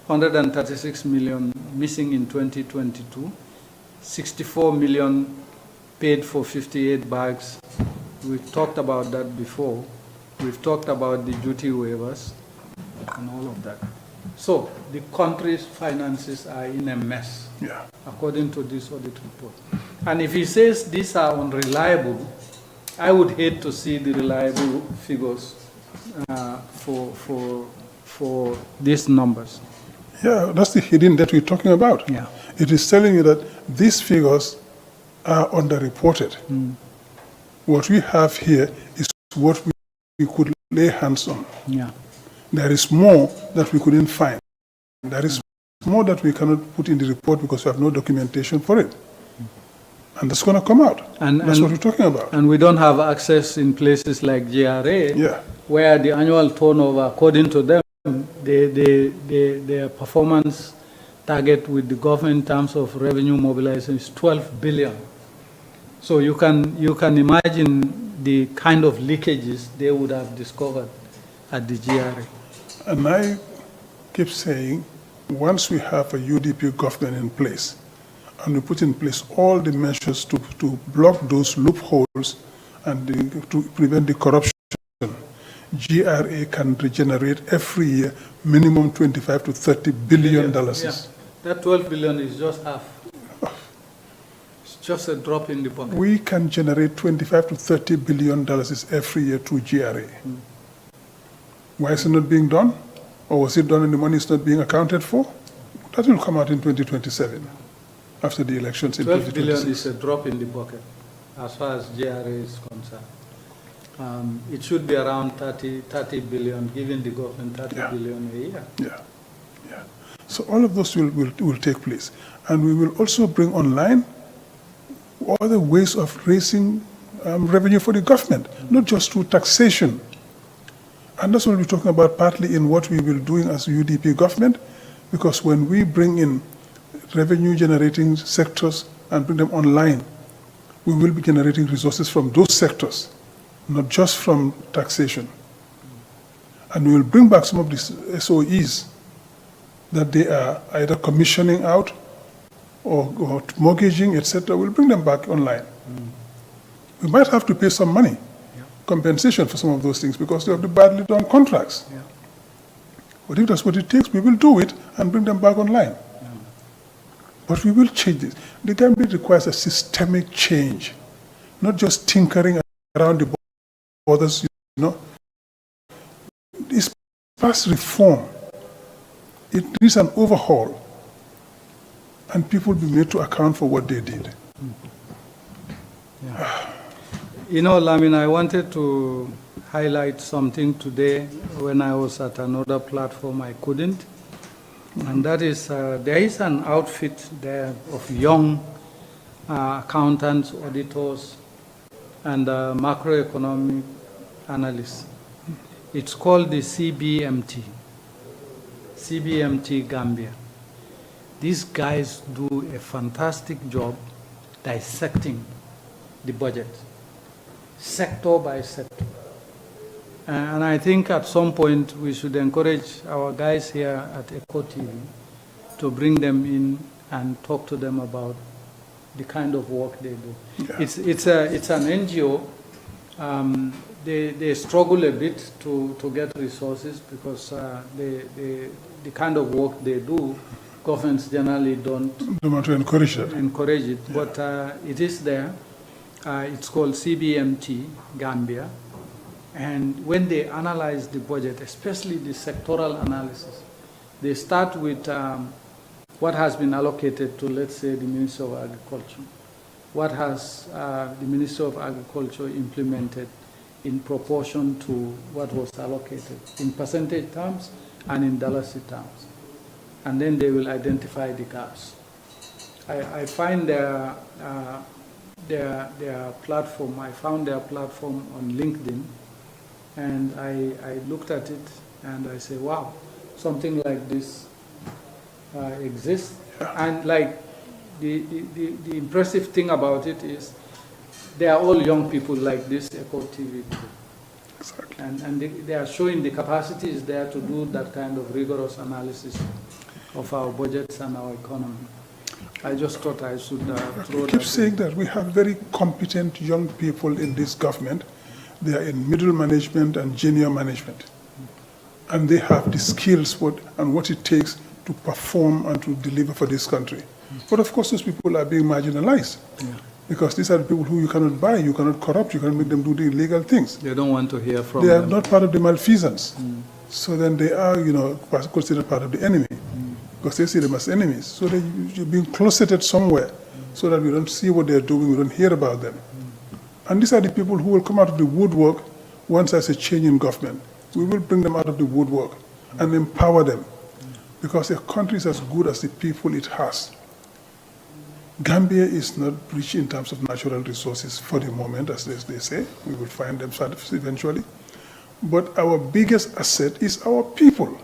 S1: 136 million missing in 2022, 64 million paid for 58 bags. We've talked about that before. We've talked about the duty waivers and all of that. So the country's finances are in a mess, according to this audit report. And if he says these are unreliable, I would hate to see the reliable figures for these numbers.
S2: Yeah, that's the hidden that we're talking about. It is telling you that these figures are underreported. What we have here is what we could lay hands on. There is more that we couldn't find. There is more that we cannot put in the report because we have no documentation for it. And that's going to come out. And that's what we're talking about.
S1: And we don't have access in places like GRA, where the annual turnover, according to them, their performance target with the government in terms of revenue mobilization is 12 billion. So you can imagine the kind of leakages they would have discovered at the GRA.
S2: And I keep saying, once we have a UDP government in place, and we put in place all the measures to block those loopholes and to prevent the corruption, GRA can regenerate every year minimum 25 to 30 billion dollars.
S1: Yeah. That 12 billion is just half. It's just a drop in the bucket.
S2: We can generate 25 to 30 billion dollars every year through GRA. Why is it not being done? Or was it done and the money is not being accounted for? That will come out in 2027, after the elections in
S1: 12
S2: 2026.
S1: billion is a drop in the bucket as far as GRA is concerned. It should be around 30 billion, giving the government 30 billion a year.
S2: Yeah, yeah. So all of those will take place. And we will also bring online other ways of raising revenue for the government, not just through taxation. And that's what we're talking about partly in what we will do as UDP government, because when we bring in revenue generating sectors and bring them online, we will be generating resources from those sectors, not just from taxation. And we will bring back some of these SOEs that they are either commissioning out or mortgaging, etc. We'll bring them back online. We might have to pay some money, compensation for some of those things, because they have the badly done contracts. But if that's what it takes, we will do it and bring them back online. But we will change this. The Gambia requires a systemic change, not just tinkering around the borders, It's past reform. It needs an overhaul, and people will be made to account for what they did.
S1: Lamin, I wanted to highlight something today when I was at another platform I couldn't. And that is, there is an outfit there of young accountants, auditors, and macroeconomic analysts. It's called the CBMT Gambia. These guys do a fantastic job dissecting the budget, sector by sector. And I think at some point we should encourage our guys here at Echo TV to bring them in and talk to them about the kind of work they do. It's an NGO. They struggle a bit to get resources because the kind of work they do, governments generally don't
S2: want to encourage
S1: it. But it is there. It's called CBMT Gambia. And when they analyze the budget, especially the sectoral analysis, they start with what has been allocated to, let's say, the Ministry of Agriculture. What has the Ministry of Agriculture implemented in proportion to what was allocated in percentage terms and in dollars terms? And then they will identify the gaps. I find their platform, I found their platform on LinkedIn, and I looked at it and I say, wow, something like this exists. And like the impressive thing about it is they are all young people like this Echo TV too.
S2: Exactly.
S1: And they are showing the capacity is there to do that kind of rigorous analysis of our budgets and our economy. I just thought I should throw
S2: keep saying that we have very competent young people in this government. They are in middle management and junior management. And they have the skills and what it takes to perform and to deliver for this country. But of course, those people are being marginalized. Because these are the people who you cannot buy, you cannot corrupt, you cannot make them do the illegal things.
S1: They don't want to hear from
S2: them. They are
S1: them.
S2: not part of the malfeasance. So then they are, considered part of the enemy. Because they see them as enemies. So you're being closeted somewhere so that we don't see what they're doing, we don't hear about them. And these are the people who will come out of the woodwork once there's a change in government. We will bring them out of the woodwork and empower them. Because a country is as good as the people it has. Gambia is not rich in terms of natural resources for the moment, as they say. We will find them eventually. But our biggest asset is our people.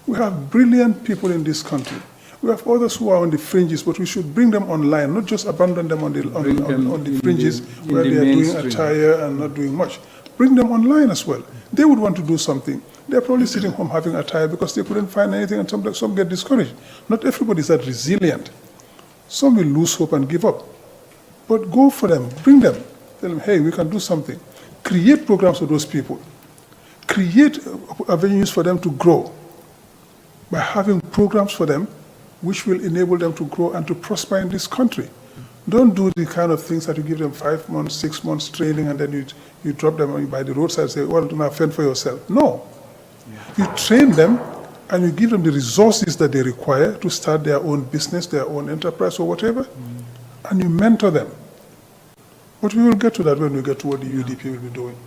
S2: We have brilliant people in this country. We have others who are on the fringes, but we should bring them online, not just abandon them on the fringes where they are doing attire and not doing much. Bring them online as well. They would want to do something. They're probably sitting home having attire because they couldn't find anything, and some get discouraged. Not everybody is that resilient. Some will lose hope and give up. But go for them, bring them. Tell them, hey, we can do something. Create programs for those people. create avenues for them to grow by having programs for them which will enable them to grow and to prosper in this country. Don't do the kind of things that you give them 5 months, 6 months training and then you drop them by the roadside and say, well, do not fend for yourself. No. You train them and you give them the resources that they require to start their own business, their own enterprise or whatever, and you mentor them. But we will get to that when we get to what the UDP will be doing.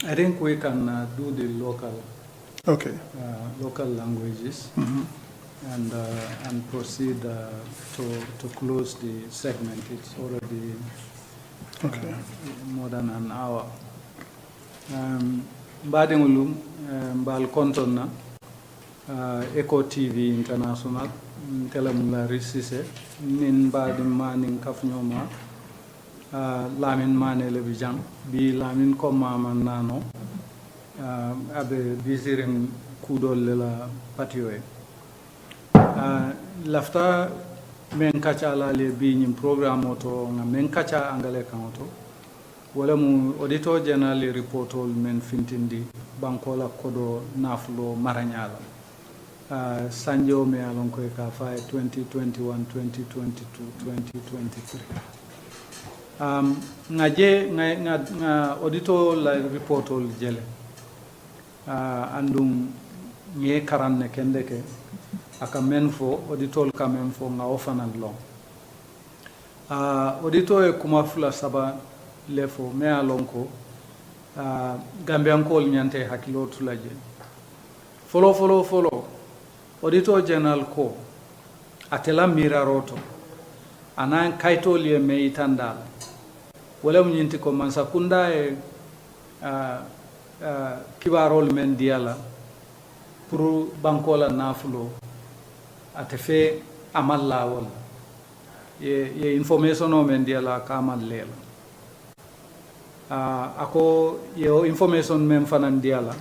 S1: I think we can do the local languages and proceed to close the segment. It's already more than an hour. Mbadingulum mbal kontonna Eco TV International telamula risise nin badim manin kafnyoma lamin mane le bijang bi lamin koma man nano abe bisirin kudol la patioe lafta men kacha la le bi nyim programme to nga men kacha angale kanto wala mu auditor general reportol men fintindi bankola kodo naflo maranyala sanjo me alon ko ka fa 2021 2022 2023 nga auditor la reportol jele andum nye karanne kendeke aka men fo auditor ka men fo nga ofanal long auditor e kuma fula saba lefo me alonko Gambian kol nyante hakilo tulaje follow auditor general ko atela miraroto anan kaito liye me itandala wala mnyinti ko mansakunda e kibarol men diala pour bankola nafulo atefe amalla wala ye information o men diala kamal lela ako yo information men fanan diala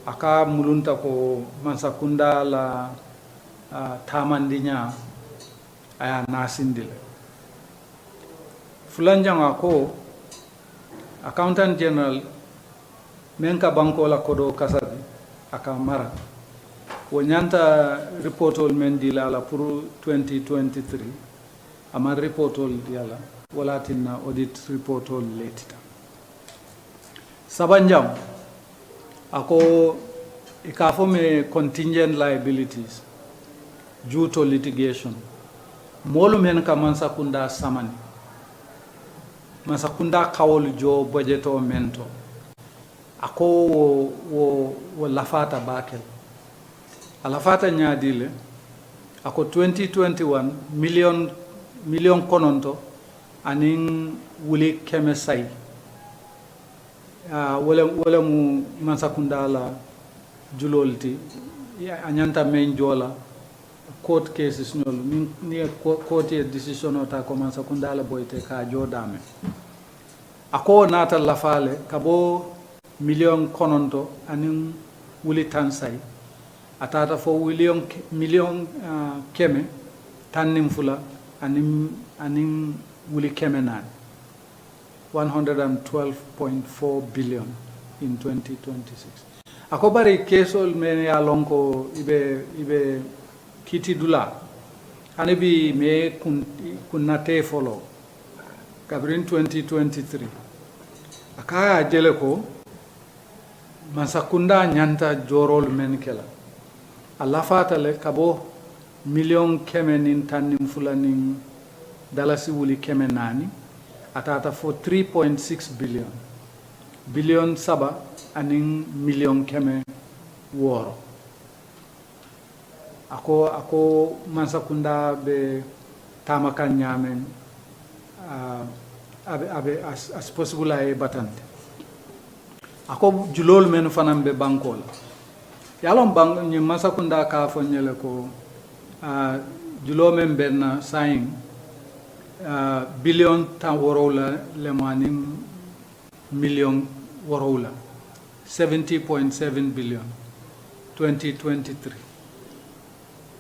S1: aka mulunta ko mansakunda la tamandinya aya nasindile fulanjanga ko accountant general men ka banko la kodo kasadi aka mara wonyanta reportol men dilala pour 2023 ama reportol diala wala tinna audit report all letita sabanjam ako ikafo me contingent liabilities due to litigation molu men ka mansakunda samani mansakunda kawol jo budgeto mento ako wo lafata bakel alafata nyadile ako 2021 million kononto anin wuli keme say wala mu mansakunda la julolti anyanta men jola court cases nyol ni court decision ota ko mansakunda la boyte ka jodame ako nata la fale kabo million kononto anin wuli tansay atata fo million keme tannim fula anin wuli kemenan 112.4 billion in 2026 akobari kesol men ya lonko ibe kiti dula anibi me kunnate follow kabrin 2023 aka jele ko masakunda nyanta jorol men kela alla fatale kabo million kemenin tannim fulanin dalasi wuli kemenani atata for 3.6 billion saba anin million keme woro ako mansakunda be tamakan nyamen abe as possible ay batante ako julol men fanam be bankola yalon bang ni mansakunda ka fo nyele ko julo men benna sayin billion tan worola le manim million worola 70.7 billion 2023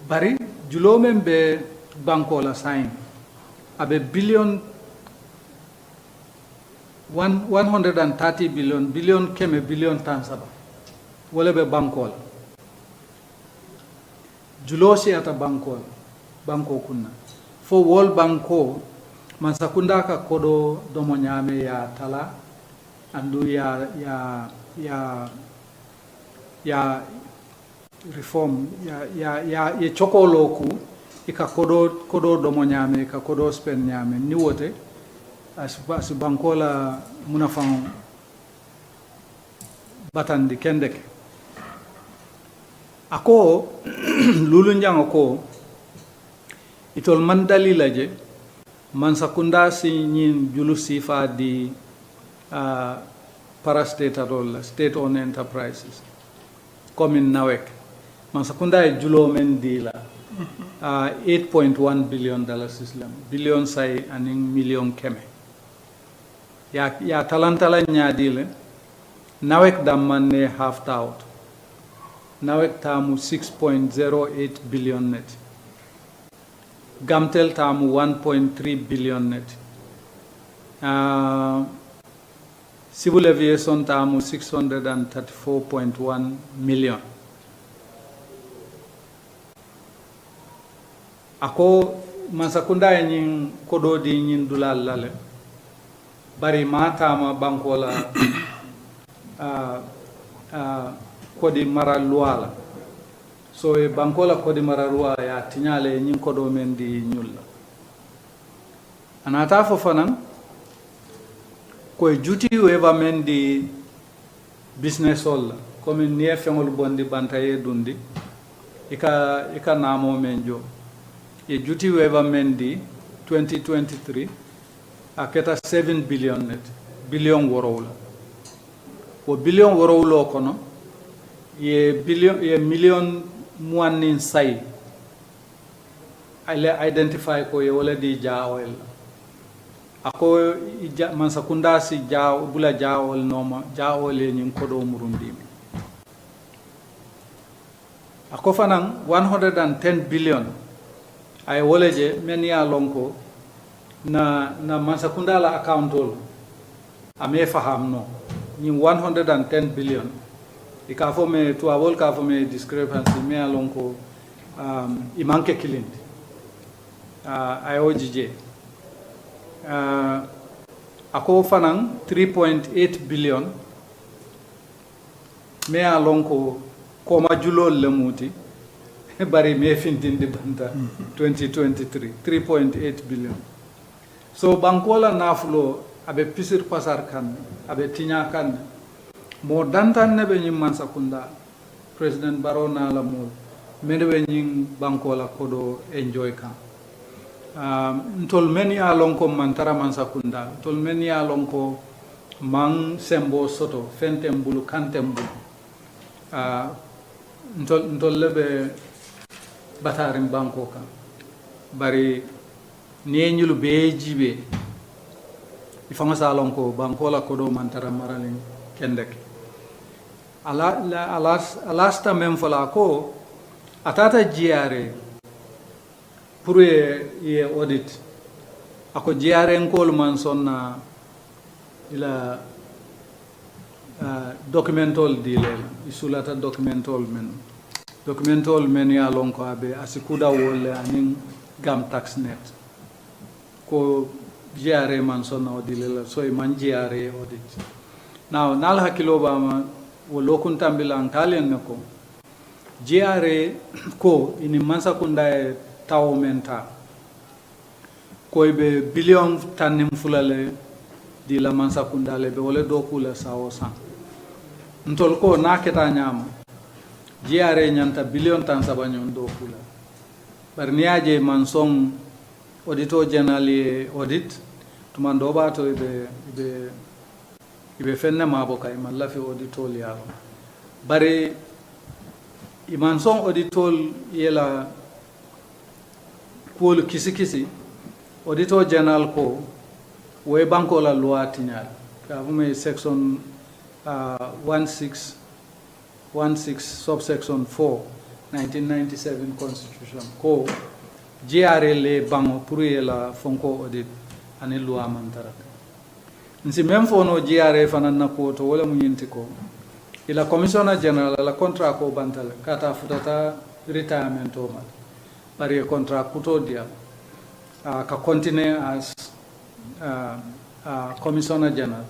S1: bari julo men be bankola sayin abe billion 130 billion keme billion tansaba wala be bankol julosi ata banko kunna fo wol banko man sakunda ka kodo domo nyame ya tala andu ya reform ya chokoloku ika kodo domo nyame ka kodo spend nyame ni wote as banko la munafan batandi kendeke ako lulu njango ko itol man dalila je man sakunda si nyin julu sifa di parastatal state owned enterprises comme in nawek man sakunda e julo men di la 8.1 billion dollars islam billion say aning million keme ya talantala nyaadi le nawek dam man ne half out nawek tamu 6.08 billion net gamtel tamu 1.3 billion net civil aviation tamu 634.1 million ako masakunda nyin kodo di nyin dulal lale bari matama bankola kodi mara luala so e bankola kodi mara luala ya tinyale nyin kodo men di nyulla anata fo fanan ko juti weva men di business olla comme ni fengol bondi bantaye dundi ika namo men jo e juti weva men di 2023 aketa 7 billion net billion worowla o billion worowlo kono ye million muannin say ale identify ko ye wala di jaawel ako man sakunda si jaaw bula jaawol noma jaawol ye nyin kodo murundi ako fanan 110 billion ay woleje men ya lonko na man sakunda la accountol ame faham no ni 110 billion ika fo me to avol ka fo me discrepancy me alonko imanke kilindi ay ojije ako fanan 3.8 billion me alonko koma julol lemuti bari me fintindi banta 2023 3.8 billion so bankola nafulo abe pisir pasar kan abe tinya kan mo dantan ne be nyim man sakunda president barona la mo mede be nyim bankola kodo enjoy kan ntol men ya lonko man tara man sakunda tol men ya lonko man sembo soto fentem bulu kantem bulu ntol lebe batarim banko kan bari ni nyulu be jibe ifanga salon ko bankola kodo mantara maralin kendek alasta mem fala ko atata jiare pour ye audit ako jiare ngol man sonna ila documentol dilel isulata documentol men ya lon ko abe asikuda wole anin gam tax net ko jiare man sonna odile so e man jiare audit now nal hakilo ba ma wo lokun tambilan talen nako jiare ko ini mansa kunda e taw menta ko be billion tanim fulale di la mansa kunda le be wole do kula sawo san ntol ko naketa nyama jiare nyanta billion tan sabanyon do kula bar niaje man son auditor general audit tumando bato ibe fenne mabo kay man lafi auditor yalo bare iman son auditor yela ko kisi auditor general ko we banko la loi tinyal ka vume section 16 subsection 4 1997 constitution ko GRL bango pour la fonko audit ani loi mantara nsi même fono GRA fanan na ko to wala mu yinti ko ila commissioner general la contrat ko bantal kata futata retirement o mal bari contrat kuto dia ka continue as commissioner general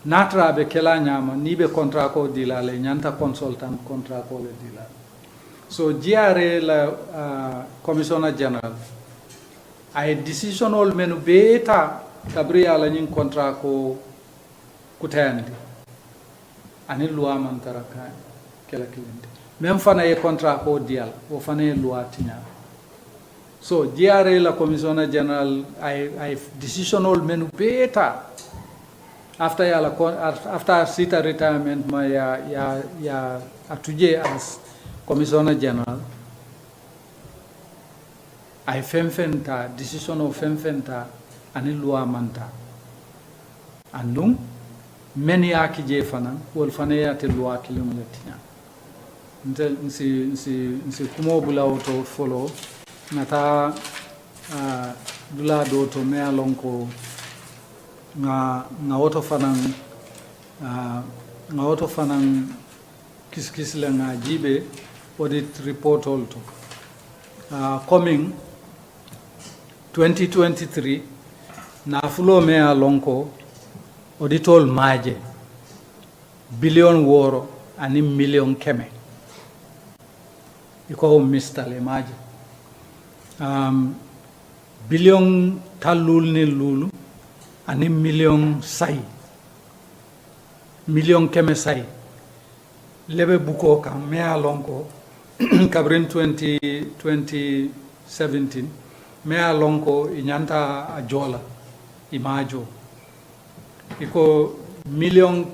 S1: natra be kela nyama ni be contrat ko dilale nyanta consultant contrat ko le dilale so GRA la commissioner general ay decisional menu beta kabria la nyin contrat ko kutayandi ani loi man taraka kela kilinde même fana e contrat ko dial o fana e loi tinya so GRA la commissioner general ay decisional menu beta after sita retirement ma ya atuje as commissioner general ay femfenta decision of femfenta ani loi manta andum men yaaki je fanan wol fana yate loi kilim letinya ntel nsi kumo bulaw to follow nata dula do to me alonko nga woto fanan kis la nga jibe audit report also coming 2023 na fulo me alonko auditol maje billion woro ani million keme iko mistale maje billion talul ni lulu ani million say million keme say lebe buko kam me alonko kabrin 2017 me alonko inyanta ajola imajo iko million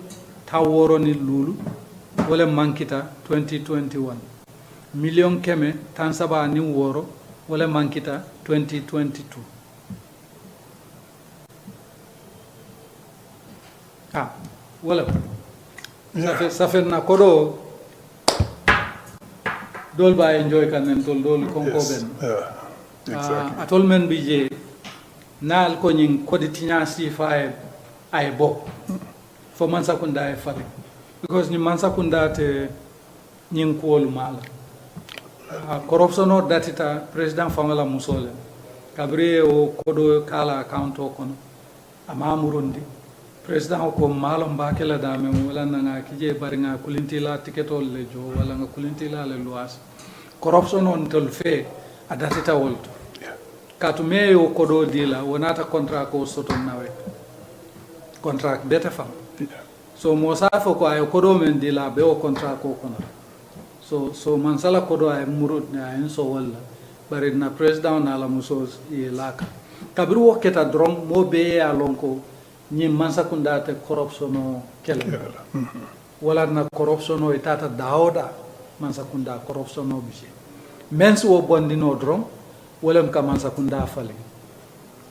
S1: taworo ni lulu wala mankita 2021 million keme tansaba ni woro wala mankita 2022 wala ça fait na kodo dol ba enjoy kanen dol konko ben
S2: exactly.
S1: atol men bije nal ko nyin kodi tinya sifa ay bo fo man sakunda e fale because ni man sakunda te nyin ko lu mala corruption o datita president famala musole kabre o kodo kala account o kono ama murundi president ko malom bakela dame wala nga kije bari nga kulintila tiketol le jo wala nga kulintila le luas corruption on tol fe adatita wolto katu me o kodo dila wonata contract ko soto nawe contract beta fam so mo safo ko ay kodo men dila be o contract ko kono so mansala kodo ay murut na en so wala bari na president na la musos e laka kabru woketa drom mo be alonko ni mansa kundate corruption o kele wala na corruption o itata daoda mansa kunda corruption o bisi mens wo bondino drom wala ka mansa kunda fale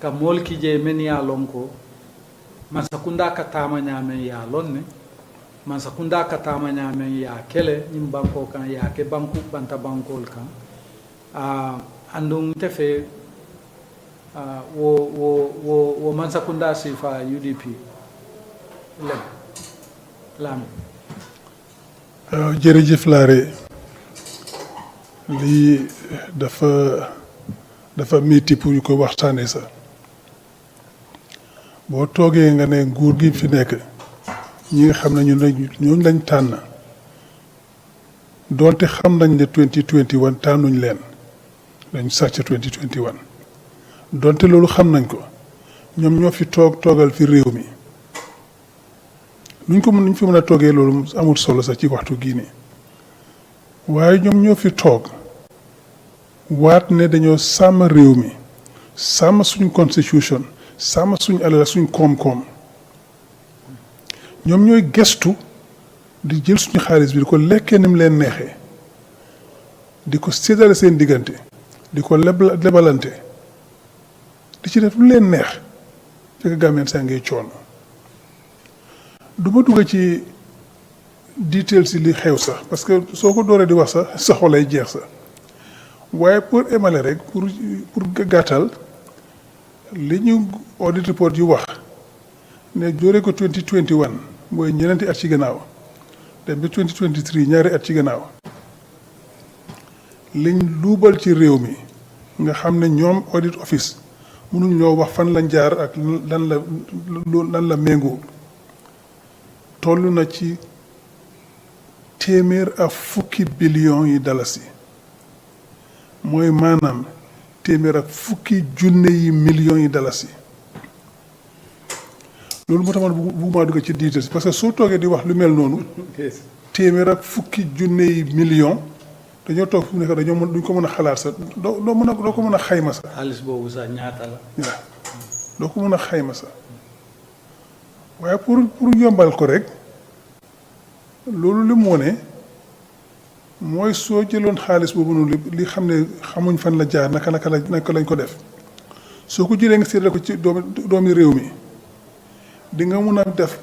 S1: ka mol ki je men ya lonko mansa kunda ka tama nyame ya lonne mansa kunda ka tama nyame ya kele nim banko kan ya ke banku banta bankol kan andung tefe wo mansa kunda sifa UDP lam
S2: jërëjëf Laare lii dafa métti pour ñu ko waxtaanee sax boo toogee nga ne nguur gi fi nekk ñi nga xam ne ñooñu lañ tànn doonte xam nañ ne 2021 tànnuñ leen dañ sàcc 2021 doonte loolu xam nañ ko ñoom ñoo fi toogal fi réew mi nuñ fi mën a toogee loolu amul solo sax ci waxtu gii nii waaye ñoom ñoo fi toog waat ne dañoo sàmm réew mi sàmm suñ constitution sàmm suñ alal suñ koom-koom ñoom ñooy gestu di jël suñu xaalis bi di ko lekkee ni mu leen neexee di ko séddale seen diggante di ko lebalante di ci def lu leen neex fekk Gambien saa ngay coono du ma dugg ci detail si li xew sax parce que soo ko dooree di wax sax sa xol lay jeex sax waaye pour émaler rek pour gàttal li ñu audit report yu wax ne joore ko 2021 mooy ñeneenti at ci gannaaw dem ba 2023 ñaari at ci gannaaw liñ luubal ci réew mi nga xam ne ñoom audit office mënuñ ñoo wax fan lañ jaar ak lan la méngoo toll na ci téeméer ak fukki billions yi dalasi mooy maanaam téeméer ak fukki junne yi millions yi dalasi loolu moo tax man bugguma dugg ci diite parce que soo toogee di wax lu mel noonu téeméer ak fukki junne yi millions dañoo toog fu mu nekk duñ ko mën a xalaat sax doo ko mën a xayma sax.
S1: xaalis boobu sax ñaata la.
S2: waaw doo ko mën a xayma sax waaye pour yombal ko rek loolu li mu wone mooy soo jëloon xaalis boobu noonu li xam ne xamuñ fan la jaar naka lañ ko def soo ko jëlee nga séddale ko ci doomi réew mi di nga mun a def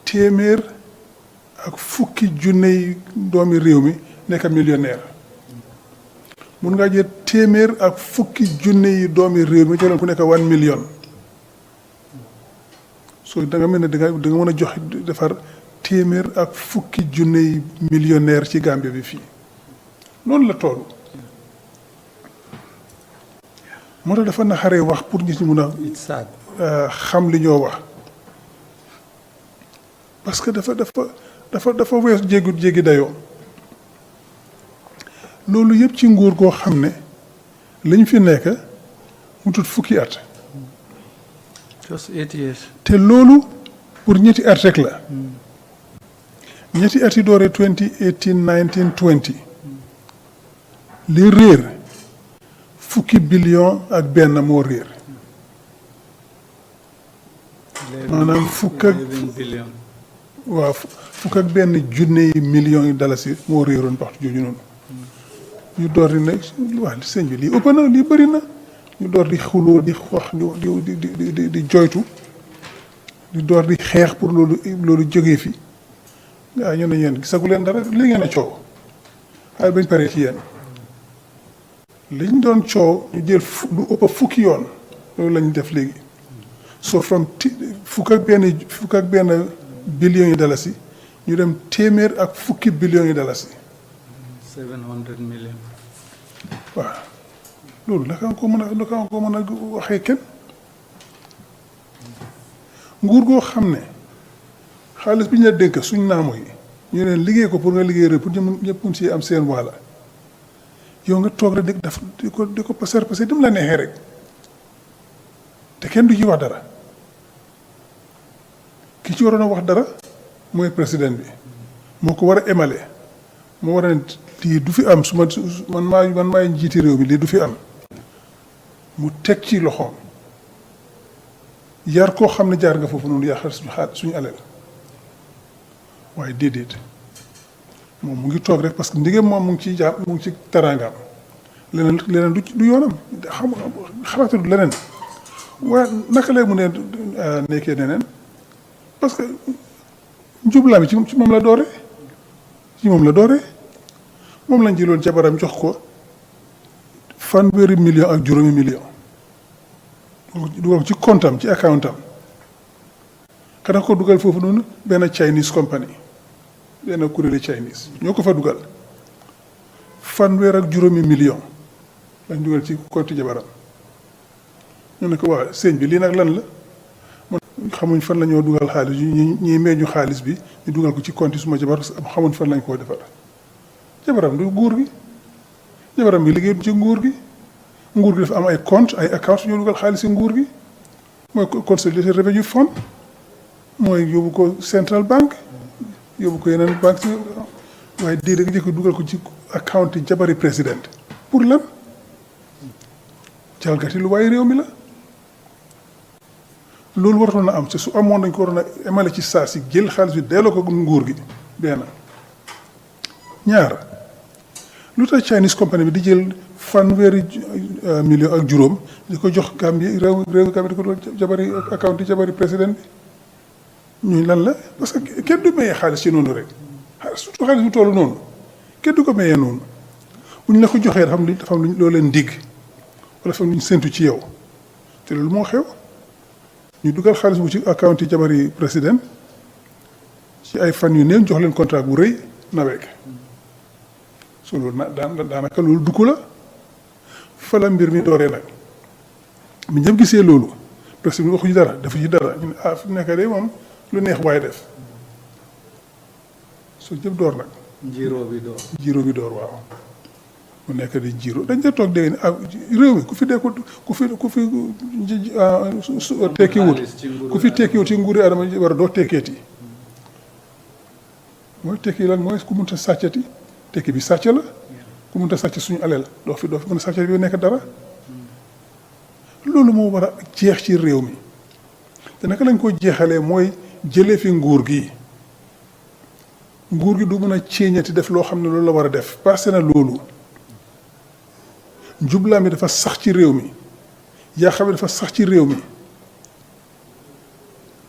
S2: téeméer ak fukki junne yi doomi réew mi nekk millionnaire mun ngaa jël téeméer ak fukki junne yi doomi réew mi jëloon ku nekk 1 million soo da nga mel ne da nga mën a jox defar téeméer ak fukki junne yi millionnaire ci Gambie bi fii noonu la toll moo tax dafa naxaree wax pour nit ñi mun a xam li ñoo wax parce que dafa wees jéggi dayoo loolu yëpp ci nguur goo xam ne lañ fi nekk mu tut fukki at.
S1: just 8 years.
S2: te loolu pour ñetti at rek la. ñetti at yi doore 2018 19 20. li réer fukki billion ak benn moo réer. maanaam fukk ak benn junne yi millions yi dalasi moo réeroon waxtu jooju noonu. ñu door di ne wax sëñ bi lii ëpp na lii bëri na ñu door di xuloo di wax di joytu di door di xeex pour loolu jógee fi gaa ñu ne yéen gisagu leen dara li ngeen a coow xaaral bañ paree ci yéen liñ doon coow ñu jël lu ëpp fukki yoon loolu lañ def léegi so from fukk ak benn billions yi dalasi ñu dem téeméer ak fukki billions yi dalasi
S1: 700 million.
S2: waaw loolu naka nga ko mën a waxee kenn nguur goo xam ne xaalis bi ñu la dénk suñ naamo yi ñu leen liggéey ko pour nga liggéey rek pour ñëpp mun si am seen wàlla yow nga toog rek di ko passer dim la neexee rek te kenn du ci wax dara ki ci waroon a wax dara mooy président bi moo ko war a émale moo war a ne lii du fi am man maay njiiti réew mi lii du fi am mu teg ci loxoom yar koo xam ne jaar nga foofu noonu yaaxal suñu alal waaye déedéet moom mu ngi toog rek parce que ndigam moom mu ngi ci teraangaam leneen du yoonam xalaatu leneen waaye naka lay mu ne nekkee neneen parce que njublaam ci moom la doore moom lañ jëloon jabaram jox ko 1 million ak juróomi million dugal ko ci comptam ci accountam kana ko dugal foofu noonu benn Chinese company benn kuréeli Chinese ñoo ko fa dugal 1 ak juróomi million lañ dugal ci compte jabaram ñu ne ko waa sëñ bi lii nag lan la man xamuñ fan la ñoo dugal xaalis ñi mee ñu xaalis bi ñu dugal ko ci compte suma jabar xamuñ fan lañ koo defar jabaram du nguur gi jabaram bi liggéey ci nguur gi dafa am ay compte ay account ñoo dugal xaalis si nguur gi mooy Consolidated Revenue Fund mooy yóbbu ko Central Bank yóbbu ko yeneen banque waaye déedéet nga jëkk dugal ko ci account yi jabari président pour lan jalgati lu waaye réew mi la loolu waratoon na am te su amoon dañ ko waroon a emale ci saa si jël xaalis bi delloo ko nguur gi benn ñaar lu tax Chinese company bi di jël 1 million ak juróom di ko jox Gambie réew Gambie di ko doon jabari account yi jabari président bi ñuy lan la parce que kenn du mayee xaalis ci noonu rek surtout xaalis bu toll noonu kenn du ko mayee noonu bu ñu la ko joxee dafa am loo leen digg wala dafa am lu ñu séntu ci yow te loolu moo xew ñu dugal xaalis bu ci account yi jabari président ci ay fan yu néew jox leen contrat bu rëy naweek so loolu daanaka loolu dugg la fa la mbir mi dooree nag bi ñëpp gisee loolu président bi waxuñu dara dafa ci dara ñu ne fi mu nekk de moom lu neex waaye def so ñëpp door nag. jiiro bi door waaw. mu nekk di jiiro dañ de toog dégg ne réew mi ku fi dee ku fi tekkiwut ku fi tekkiwut ci nguuri Adama war a doo tekkeeti mooy tekki lan mooy ku mënta sàccati tekki bi sàcc la ku mënta sàcc suñu alal doo fi mën a sàccati bi nekk dara loolu moo war a jeex ci réew mi te naka lañ ko jeexalee mooy jëlee fi nguur gi du mën a ceeñati def loo xam ne loolu la war a def passé na loolu njublaam bi dafa sax ci réew mi yaa xam ne dafa sax ci réew mi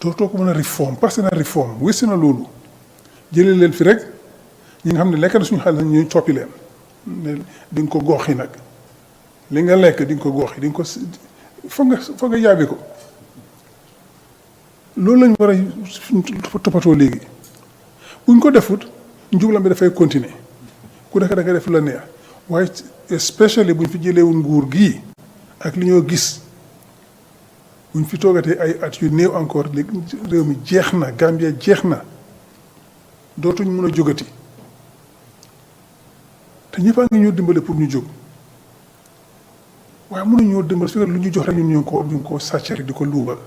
S2: dootoo ko mën a réforme passé na réforme wési na loolu jëlee leen fi rek ñi nga xam ne lekk na suñu xaalis ñu coppi leen ne di nga ko gooxi nag li nga lekk di nga ko gooxi di nga ko foog nga yaabi ko loolu lañ war a toppatoo léegi buñ ko defut njublam bi dafay continuer ku nekk da nga def la neex waaye especially buñ fi jëleewul nguur gii ak li ñoo gis buñ fi toogatee ay at yu néew encore léegi réew mi jeex na Gambia jeex na dootuñ mun a jógati te ñëpp a ngi ñoo dimbale pour ñu jóg waaye mënuñoo dimbale su fekkee lu ñu jox rek ñu ngi ko sàcc rek di ko luubal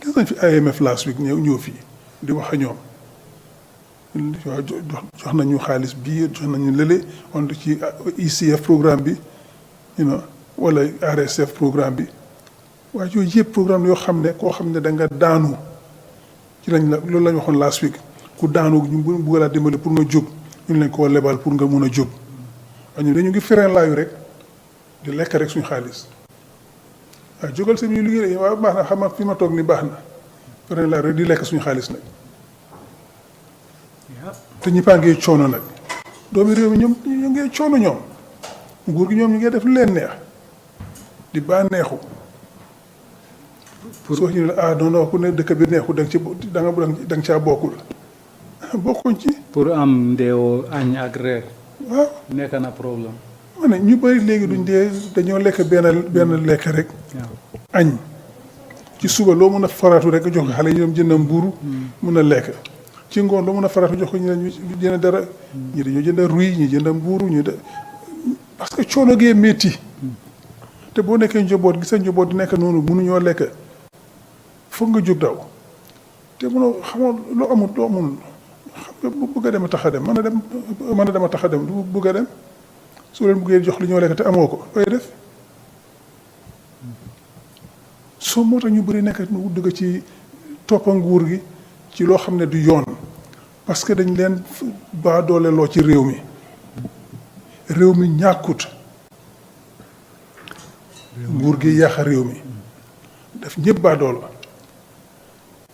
S2: gis nañ fi IMF last week ñëw fii di wax ak ñoom waaw jox nañu xaalis bii jox nañu lële on ci ECF programme bi wala RSF programme bi waaye yooyu yëpp programme yoo xam ne koo xam ne da nga daanu ci lañ la loolu la ñu waxoon last week ku daanu ñu bugg laa dimbali pour nga jóg ñu leen koo lebal pour nga mun a jóg waaye ñu dañu ngi fereen laayu rek di lekk rek suñu xaalis waaye jógal seen ñu liggéey waaw baax na xam nga fi ma toog ni baax na fereen laayu rek di lekk suñu xaalis nag te ñëppaa ngee coono nag doomi réew mi ñoom ñu ngee coono ñoom nguur gi ñoom ñu ngee def lu leen neex di bànneexu pour wax ñu ne non ku ne dëkk bi neexu da nga caa bokkul bokkuñ ci.
S1: pour am ndeewoo añ ak reer.
S2: waaw
S1: nekk na problème.
S2: ma ne ñu bëri léegi duñ dee dañoo lekk benn lekk rek. añ ci suba loo mun a faratu rek jox ko xale yi ñoom jënd mbuuru mun a lekk. ci ngoon loo mun a faratu jox ko ñu jënd dara. ñi dañoo jënd ruy ñi jënd mbuuru parce que coono gee métti. te boo nekkee njaboot gis nga njaboot di nekk noonu mënuñoo lekk foog nga jóg daw te mënoo xamoo loo amul xam nga bëgg a dem a tax a dem mën a dem a tax a dem du bëgg a dem soo leen bëggee jox li ñoo lekk te amoo ko looy def soo moo tax ñu bëri nekk nu dugg ci toppa nguur gi ci loo xam ne du yoon parce que dañ leen baa doole loo ci réew mi ñàkkut nguur gi yàq réew mi def ñëpp baa dool la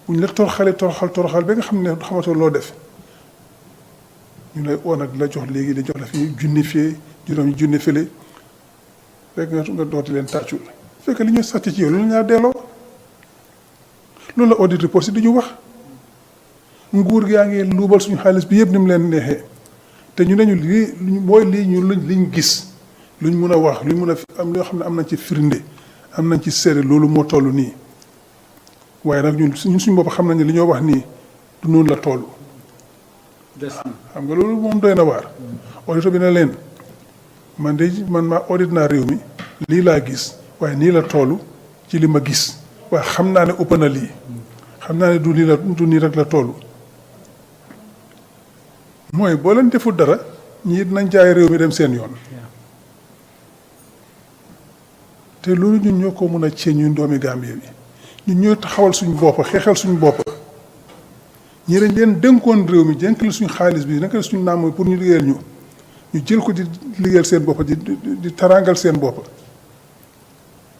S2: buñ la toroxal ba nga xam ne xamatoo loo def ñu lay oo nag la jox léegi la jox la fi junni fee juróomi junni fële rek nga dooti leen tàccul fekk li ñu sàcc ci yow loolu ñaa delloo loolu la audit report si du ñu wax nguur gi yaa ngi luubal suñu xaalis bi yëpp ni mu leen neexee te ñu neñu lii mooy lii ñu liñ gis luñ mun a wax luñ mun a am loo xam ne am nañ ci firnde am nañ ci seede loolu moo toll nii waaye nag ñun suñu bopp xam nañ ne li ñoo wax nii du noonu la toll. xam nga loolu moom doy na waar. audito bi ne leen man maa audit naa réew mi lii laa gis waaye nii la toll ci li ma gis waaye xam naa ne ëpp na lii xam naa ne du nii rek la toll. mooy boo leen deful dara ñii dinañ jaay réew mi dem seen yoon. te loolu ñun ñoo ko mën a ceeñ ñun doomi Gambie bi ñun ñoo taxawal suñu bopp xeexal suñu bopp ñi dañ leen dénkoon réew mi dénk la suñu xaalis bi naka la suñu naam pour ñu liggéeyal ñu jël ko di liggéeyal seen bopp di tarangal seen bopp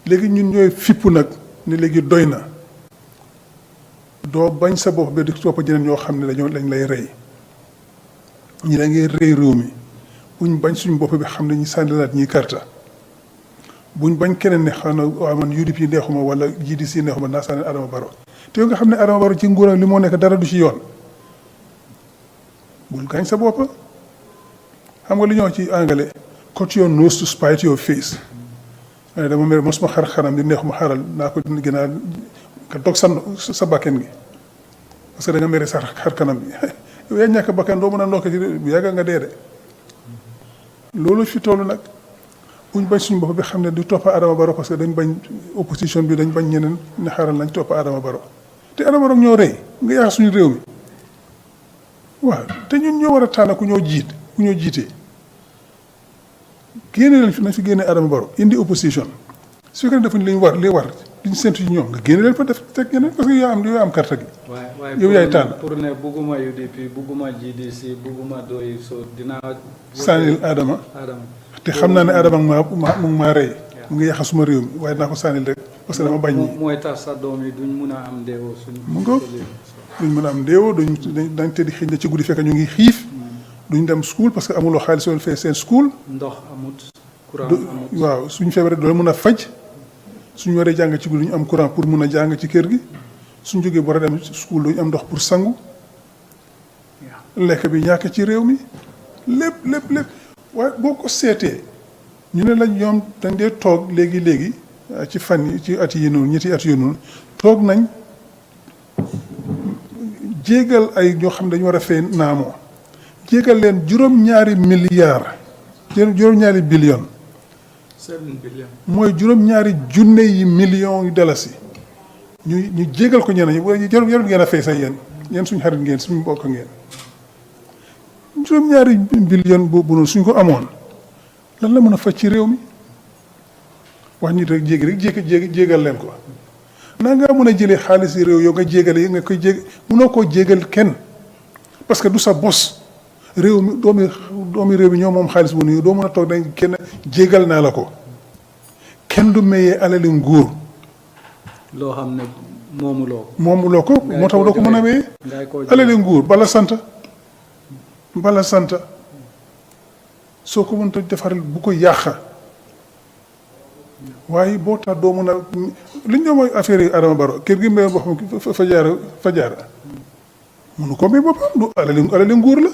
S2: léegi ñun ñooy fipp nag ne léegi doy na doo bañ sa bopp ba di topp jeneen ñoo xam ne lañ lay rey ñi da ngay rey réew mi buñ bañ suñu bopp bi xam ne ñu sànni laat ñiy karta buñ bañ keneen ne xanaa waaw man UDP neexuma wala GDC neexuma naa sànni Adama Barrow te yow nga xam ne Adama Barrow ci nguuram li moo nekk dara du ci yoon bul gaañ sa bopp xam nga li ñoo ci anglais cut your nose to spite your face ma ne dama mer mosuma xar xaram di neexuma xaral naa ko gën a nga dog sa bakken gi parce que da nga mere sa xar kanam bi yow yaa ñàkk bakkan doo mën a nokk ci bu yàgga nga dee de loolu fi toll nag buñ bañ suñu bopp bi xam ne du toppa Adama Barrow parce que dañ bañ opposition bi dañ bañ ñeneen ne xaaral nañ toppa Adama Barrow te Adama Barrow ñoo rëy nga yàq suñu réew mi waaw te ñun ñoo war a tànn ku ñoo jiitee génne leen fi nañ fi génne Adama Barrow indi opposition su fekkee defuñ li war liñ séntu ci ñoom nga génne leen fa def teg ñeneen parce que yow am carte gi yow yaay tànn
S1: pour ne bugguma UDP bugguma GDC bugguma doy so dinaa
S2: sànnil Adama te xam naa ne Adama mu ngi maa rey mu ngi yàq suma réew mi waaye dinaa ko sànnil rek parce que dama bañ ñi
S1: mooy tax sa doom yi duñ mun a am ndeewoo suñu
S2: mu ngo duñ mën a am ndeewoo dañ tëddi xëy na ci guddi fekk ñu ngi xiif duñ dem school parce que amuloo xaalis yoon fee seen school
S1: ndox amut courant amut
S2: waaw suñu feebaree doo mën a faj suñu waree jàng ci guddi duñu am courant pour mun a jàng ci kër gi suñu jógee war a dem school duñu am ndox pour sangu lekk bi ñàkk ci réew mi lépp waaye boo ko seetee ñu ne la ñoom dañ dee toog léegi ci fan yi ci at yi noonu ñetti at yi noonu toog nañ jéegal ay ñoo xam ne dañu war a fay naamoo jéegal leen juróom-ñaari milliards juróom-ñaari billion
S1: 7 billion
S2: mooy juróom-ñaari junne yi millions yu dalasi ñu jéegal ko ñeneen ñi jarul ngeen a fay sax yéen suñu xarit ngeen suñu mbokk ngeen juróom-ñaari billion boobu noonu suñ ko amoon lan la mën a faj ci réew mi wax nit rek jéegal leen ko naa ngaa mën a jëlee xaalis yi réew yow nga jéegale nga koy mënoo koo jéegal kenn parce que du sa bos réew mi doomi réew mi ñoo moom xaalis bu nuyu doo mën a toog dañ kenn jéegal naa la ko kenn du mayee alali nguur
S1: loo xam ne moomuloo
S2: ko moo tax doo ko mën a mayee alali nguur bala sant soo ko mënta defaral bu ko yàqa waaye boo tax doo mën a li ñu doon mooy affaire yi Adama Barrow kër gi mbéy boppam fa jaara mënu ko may boppam du alali nguur la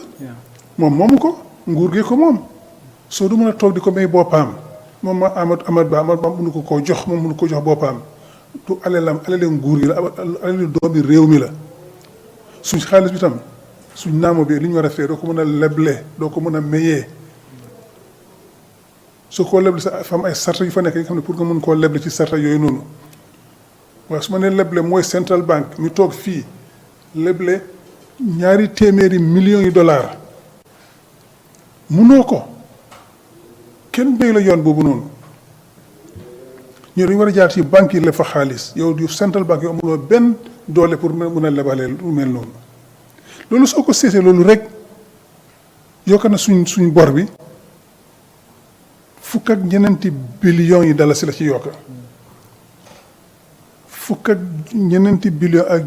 S2: moom moomu ko nguur gi ko moom soo du mën a toog di ko may boppam moom ma Amadou Ba mënu ko koo jox moom mënu ko jox boppam du alali nguur gi la alali doomi réew mi la suñ xaalis bi tam suñ naamo bi li ñu war a fee doo ko mën a leble doo ko mën a mayee soo koo leble sa fam ay sarta yu fa nekk yi nga xam ne pour nga mën koo leble ci sarta yooyu noonu waaye su ma nee leble mooy central bank mi toog fii leble 200 millions yi dollars munoo ko kenn béy la yoon boobu noonu ñoo dañu war a jaar ci banque yi leb fa xaalis yow du central bank yi amuloo benn doole pour mën a lebalee lu mel noonu loolu soo ko seetee loolu rek yokk na suñ bor bi fukk ak ñeneenti billions yi dalasi la ci yokk fukk ak ñeneenti billions ak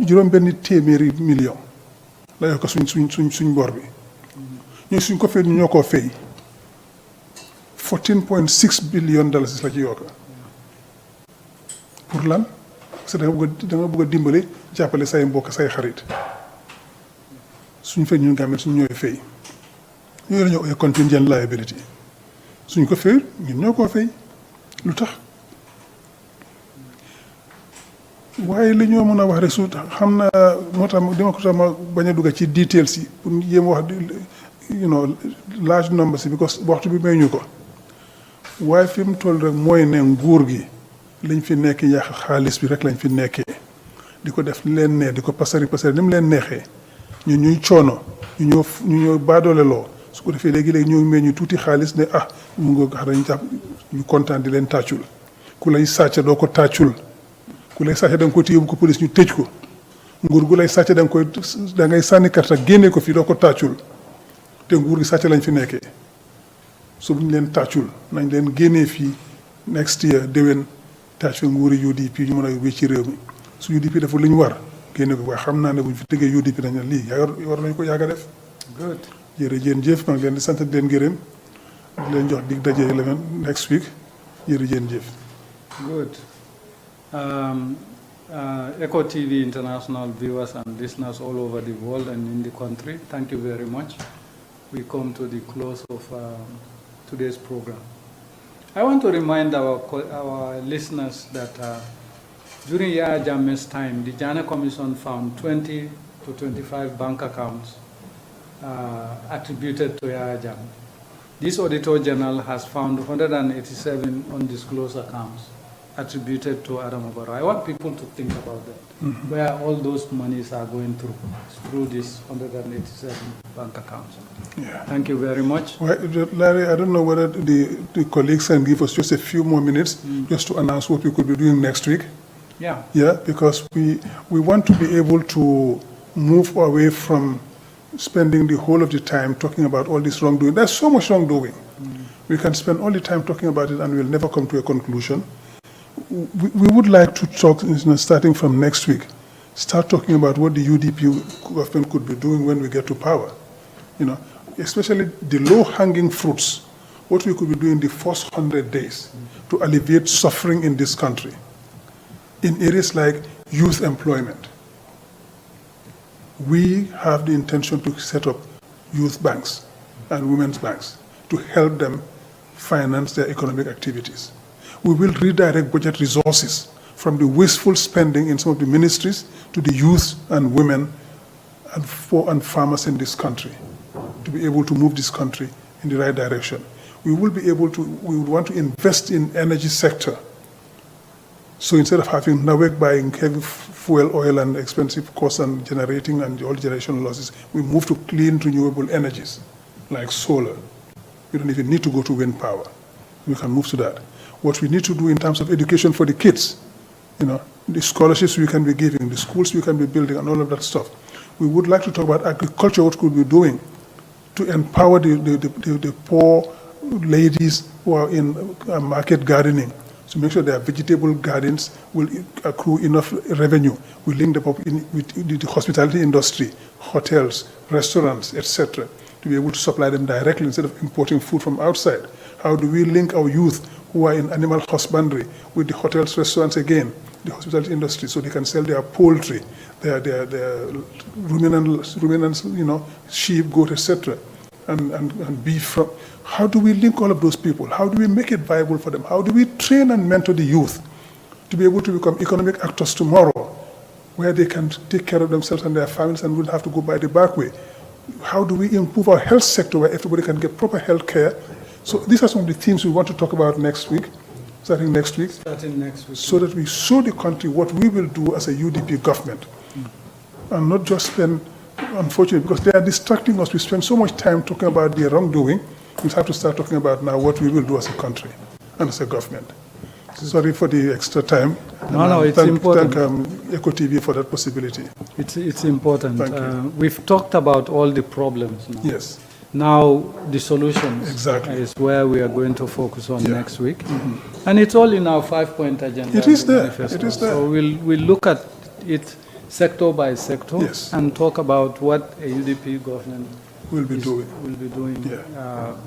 S2: juróom-benni téeméeri millions la yokk suñ bor bi ñooy suñ ko fay ñoo koo fay 14.6 billions dalasi la ci yokk pour lan parce que da nga bëgg a dimbale jàppale say mbokk say xarit suñ fay ñun Gambie suñ ñooy fay yooyu la ñoo ay contingent liability suñ ko fay ñun ñoo koo fay lu tax waaye li ñoo mën a wax rek su xam naa moo tax dama ko tax ma bañ a dugg ci details si pour yéem wax large number si because waxtu bi may ñu ko waaye fi mu toll rek mooy ne nguur gi liñ fi nekk yàq xaalis bi rek lañ fi nekkee di ko def leen neex di ko pasari ni mu leen neexee ñun ñuy coono ñu ñoo baadooleloo su ko defee léegi ñoo mee ñu tuuti xaalis ne mu nga xam dañu jàpp ñu kontaan di leen tàccul ku lay sàcc doo ko tàccul ku lay sàcc da nga ko téye yóbbu ko police ñu tëj ko nguur gu lay sàcc da ngay sànni karta génne ko fii doo ko tàccul te nguur gi sàcc lañ fi nekkee su bu ñu leen tàccul nañ leen génnee fii next year déwén tàcc nguuri UDP ñu mën a wéy ci réew mi su UDP dafa li ñu war génne ko waaye xam naa ne bu ñu fi tëggee UDP dañ ne lii war nañu ko yàgg a def. jërëjëf maa ngi leen di sant di leen gërëm di leen jox dig daje next week jërëjëf.
S1: Good. Echo TV International viewers and listeners all over the world and in the country, thank you very much. We come to the close of today's program. I want to remind our listeners that during Yahya Jammeh's time, the Janneh Commission found 20 to 25 bank accounts attributed to Yahya Jammeh. This Auditor General has found 187 undisclosed accounts attributed to Adam Barrow. I want people to think about that, where all those monies are going through these 187 bank accounts.
S2: Yeah.
S1: Thank you very much.
S2: Well, Larry, I don't know whether the colleagues can give us just a few more minutes just to announce what we could be doing next week.
S1: Yeah.
S2: Yeah, because we want to be able to move away from spending the whole of the time talking about all this wrongdoing. There's so much wrongdoing. We can spend all the time talking about it and we'll never come to a conclusion. We would like to talk, starting from next week, start talking about what the UDP government could be doing when we get to power. Especially the low-hanging fruits, what we could be doing the first 100 days to alleviate suffering in this country in areas like youth employment. We have the intention to set up youth banks and women's banks to help them finance their economic activities. We will redirect budget resources from the wasteful spending in some of the ministries to the youth and women and farmers in this country to be able to move this country in the right direction. We would want to invest in energy sector. So instead of having NAWEC buying heavy fuel, oil, and expensive costs and generating and all generational losses, we move to clean, renewable energies like solar. We don't even need to go to wind power. We can move to that. What we need to do in terms of education for the kids, the scholarships we can be giving, the schools we can be building, and all of that stuff. We would like to talk about agriculture, what could we be doing to empower the poor ladies who are in market gardening, to make sure their vegetable gardens will accrue enough revenue. We link them up with the hospitality industry, hotels, restaurants, etc., to be able to supply them directly instead of importing food from outside. How do we link our youth who are in animal husbandry with the hotels, restaurants again, the hospitality industry, so they can sell their poultry, their ruminants, sheep, goat, etc., and beef. How do we link all of those people? How do we make it viable for them? How do we train and mentor the youth to be able to become economic actors tomorrow, where they can take care of themselves and their families and won't have to go by the back way? How do we improve our health sector where everybody can get proper health care? So these are some of the themes we want to talk about next week, starting next week. So that we show the country what we will do as a UDP government. And not just spend, unfortunately, because they are distracting us. We spend so much time talking about their wrongdoing. We have to start talking about now what we will do as a country and as a government. Sorry for the extra time.
S1: No, it's important.
S2: Thank Echo TV for that possibility.
S1: It's important.
S2: Thank you.
S1: We've talked about all the problems now.
S2: Yes.
S1: Now the solutions is where we are going to focus on next week. And it's all in our 5-point agenda.
S2: It is there. It is there.
S1: So we'll look at it sector by sector and talk about what a UDP government will be doing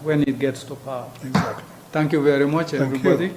S1: when it gets to power.
S2: Exactly.
S1: Thank you very much, everybody.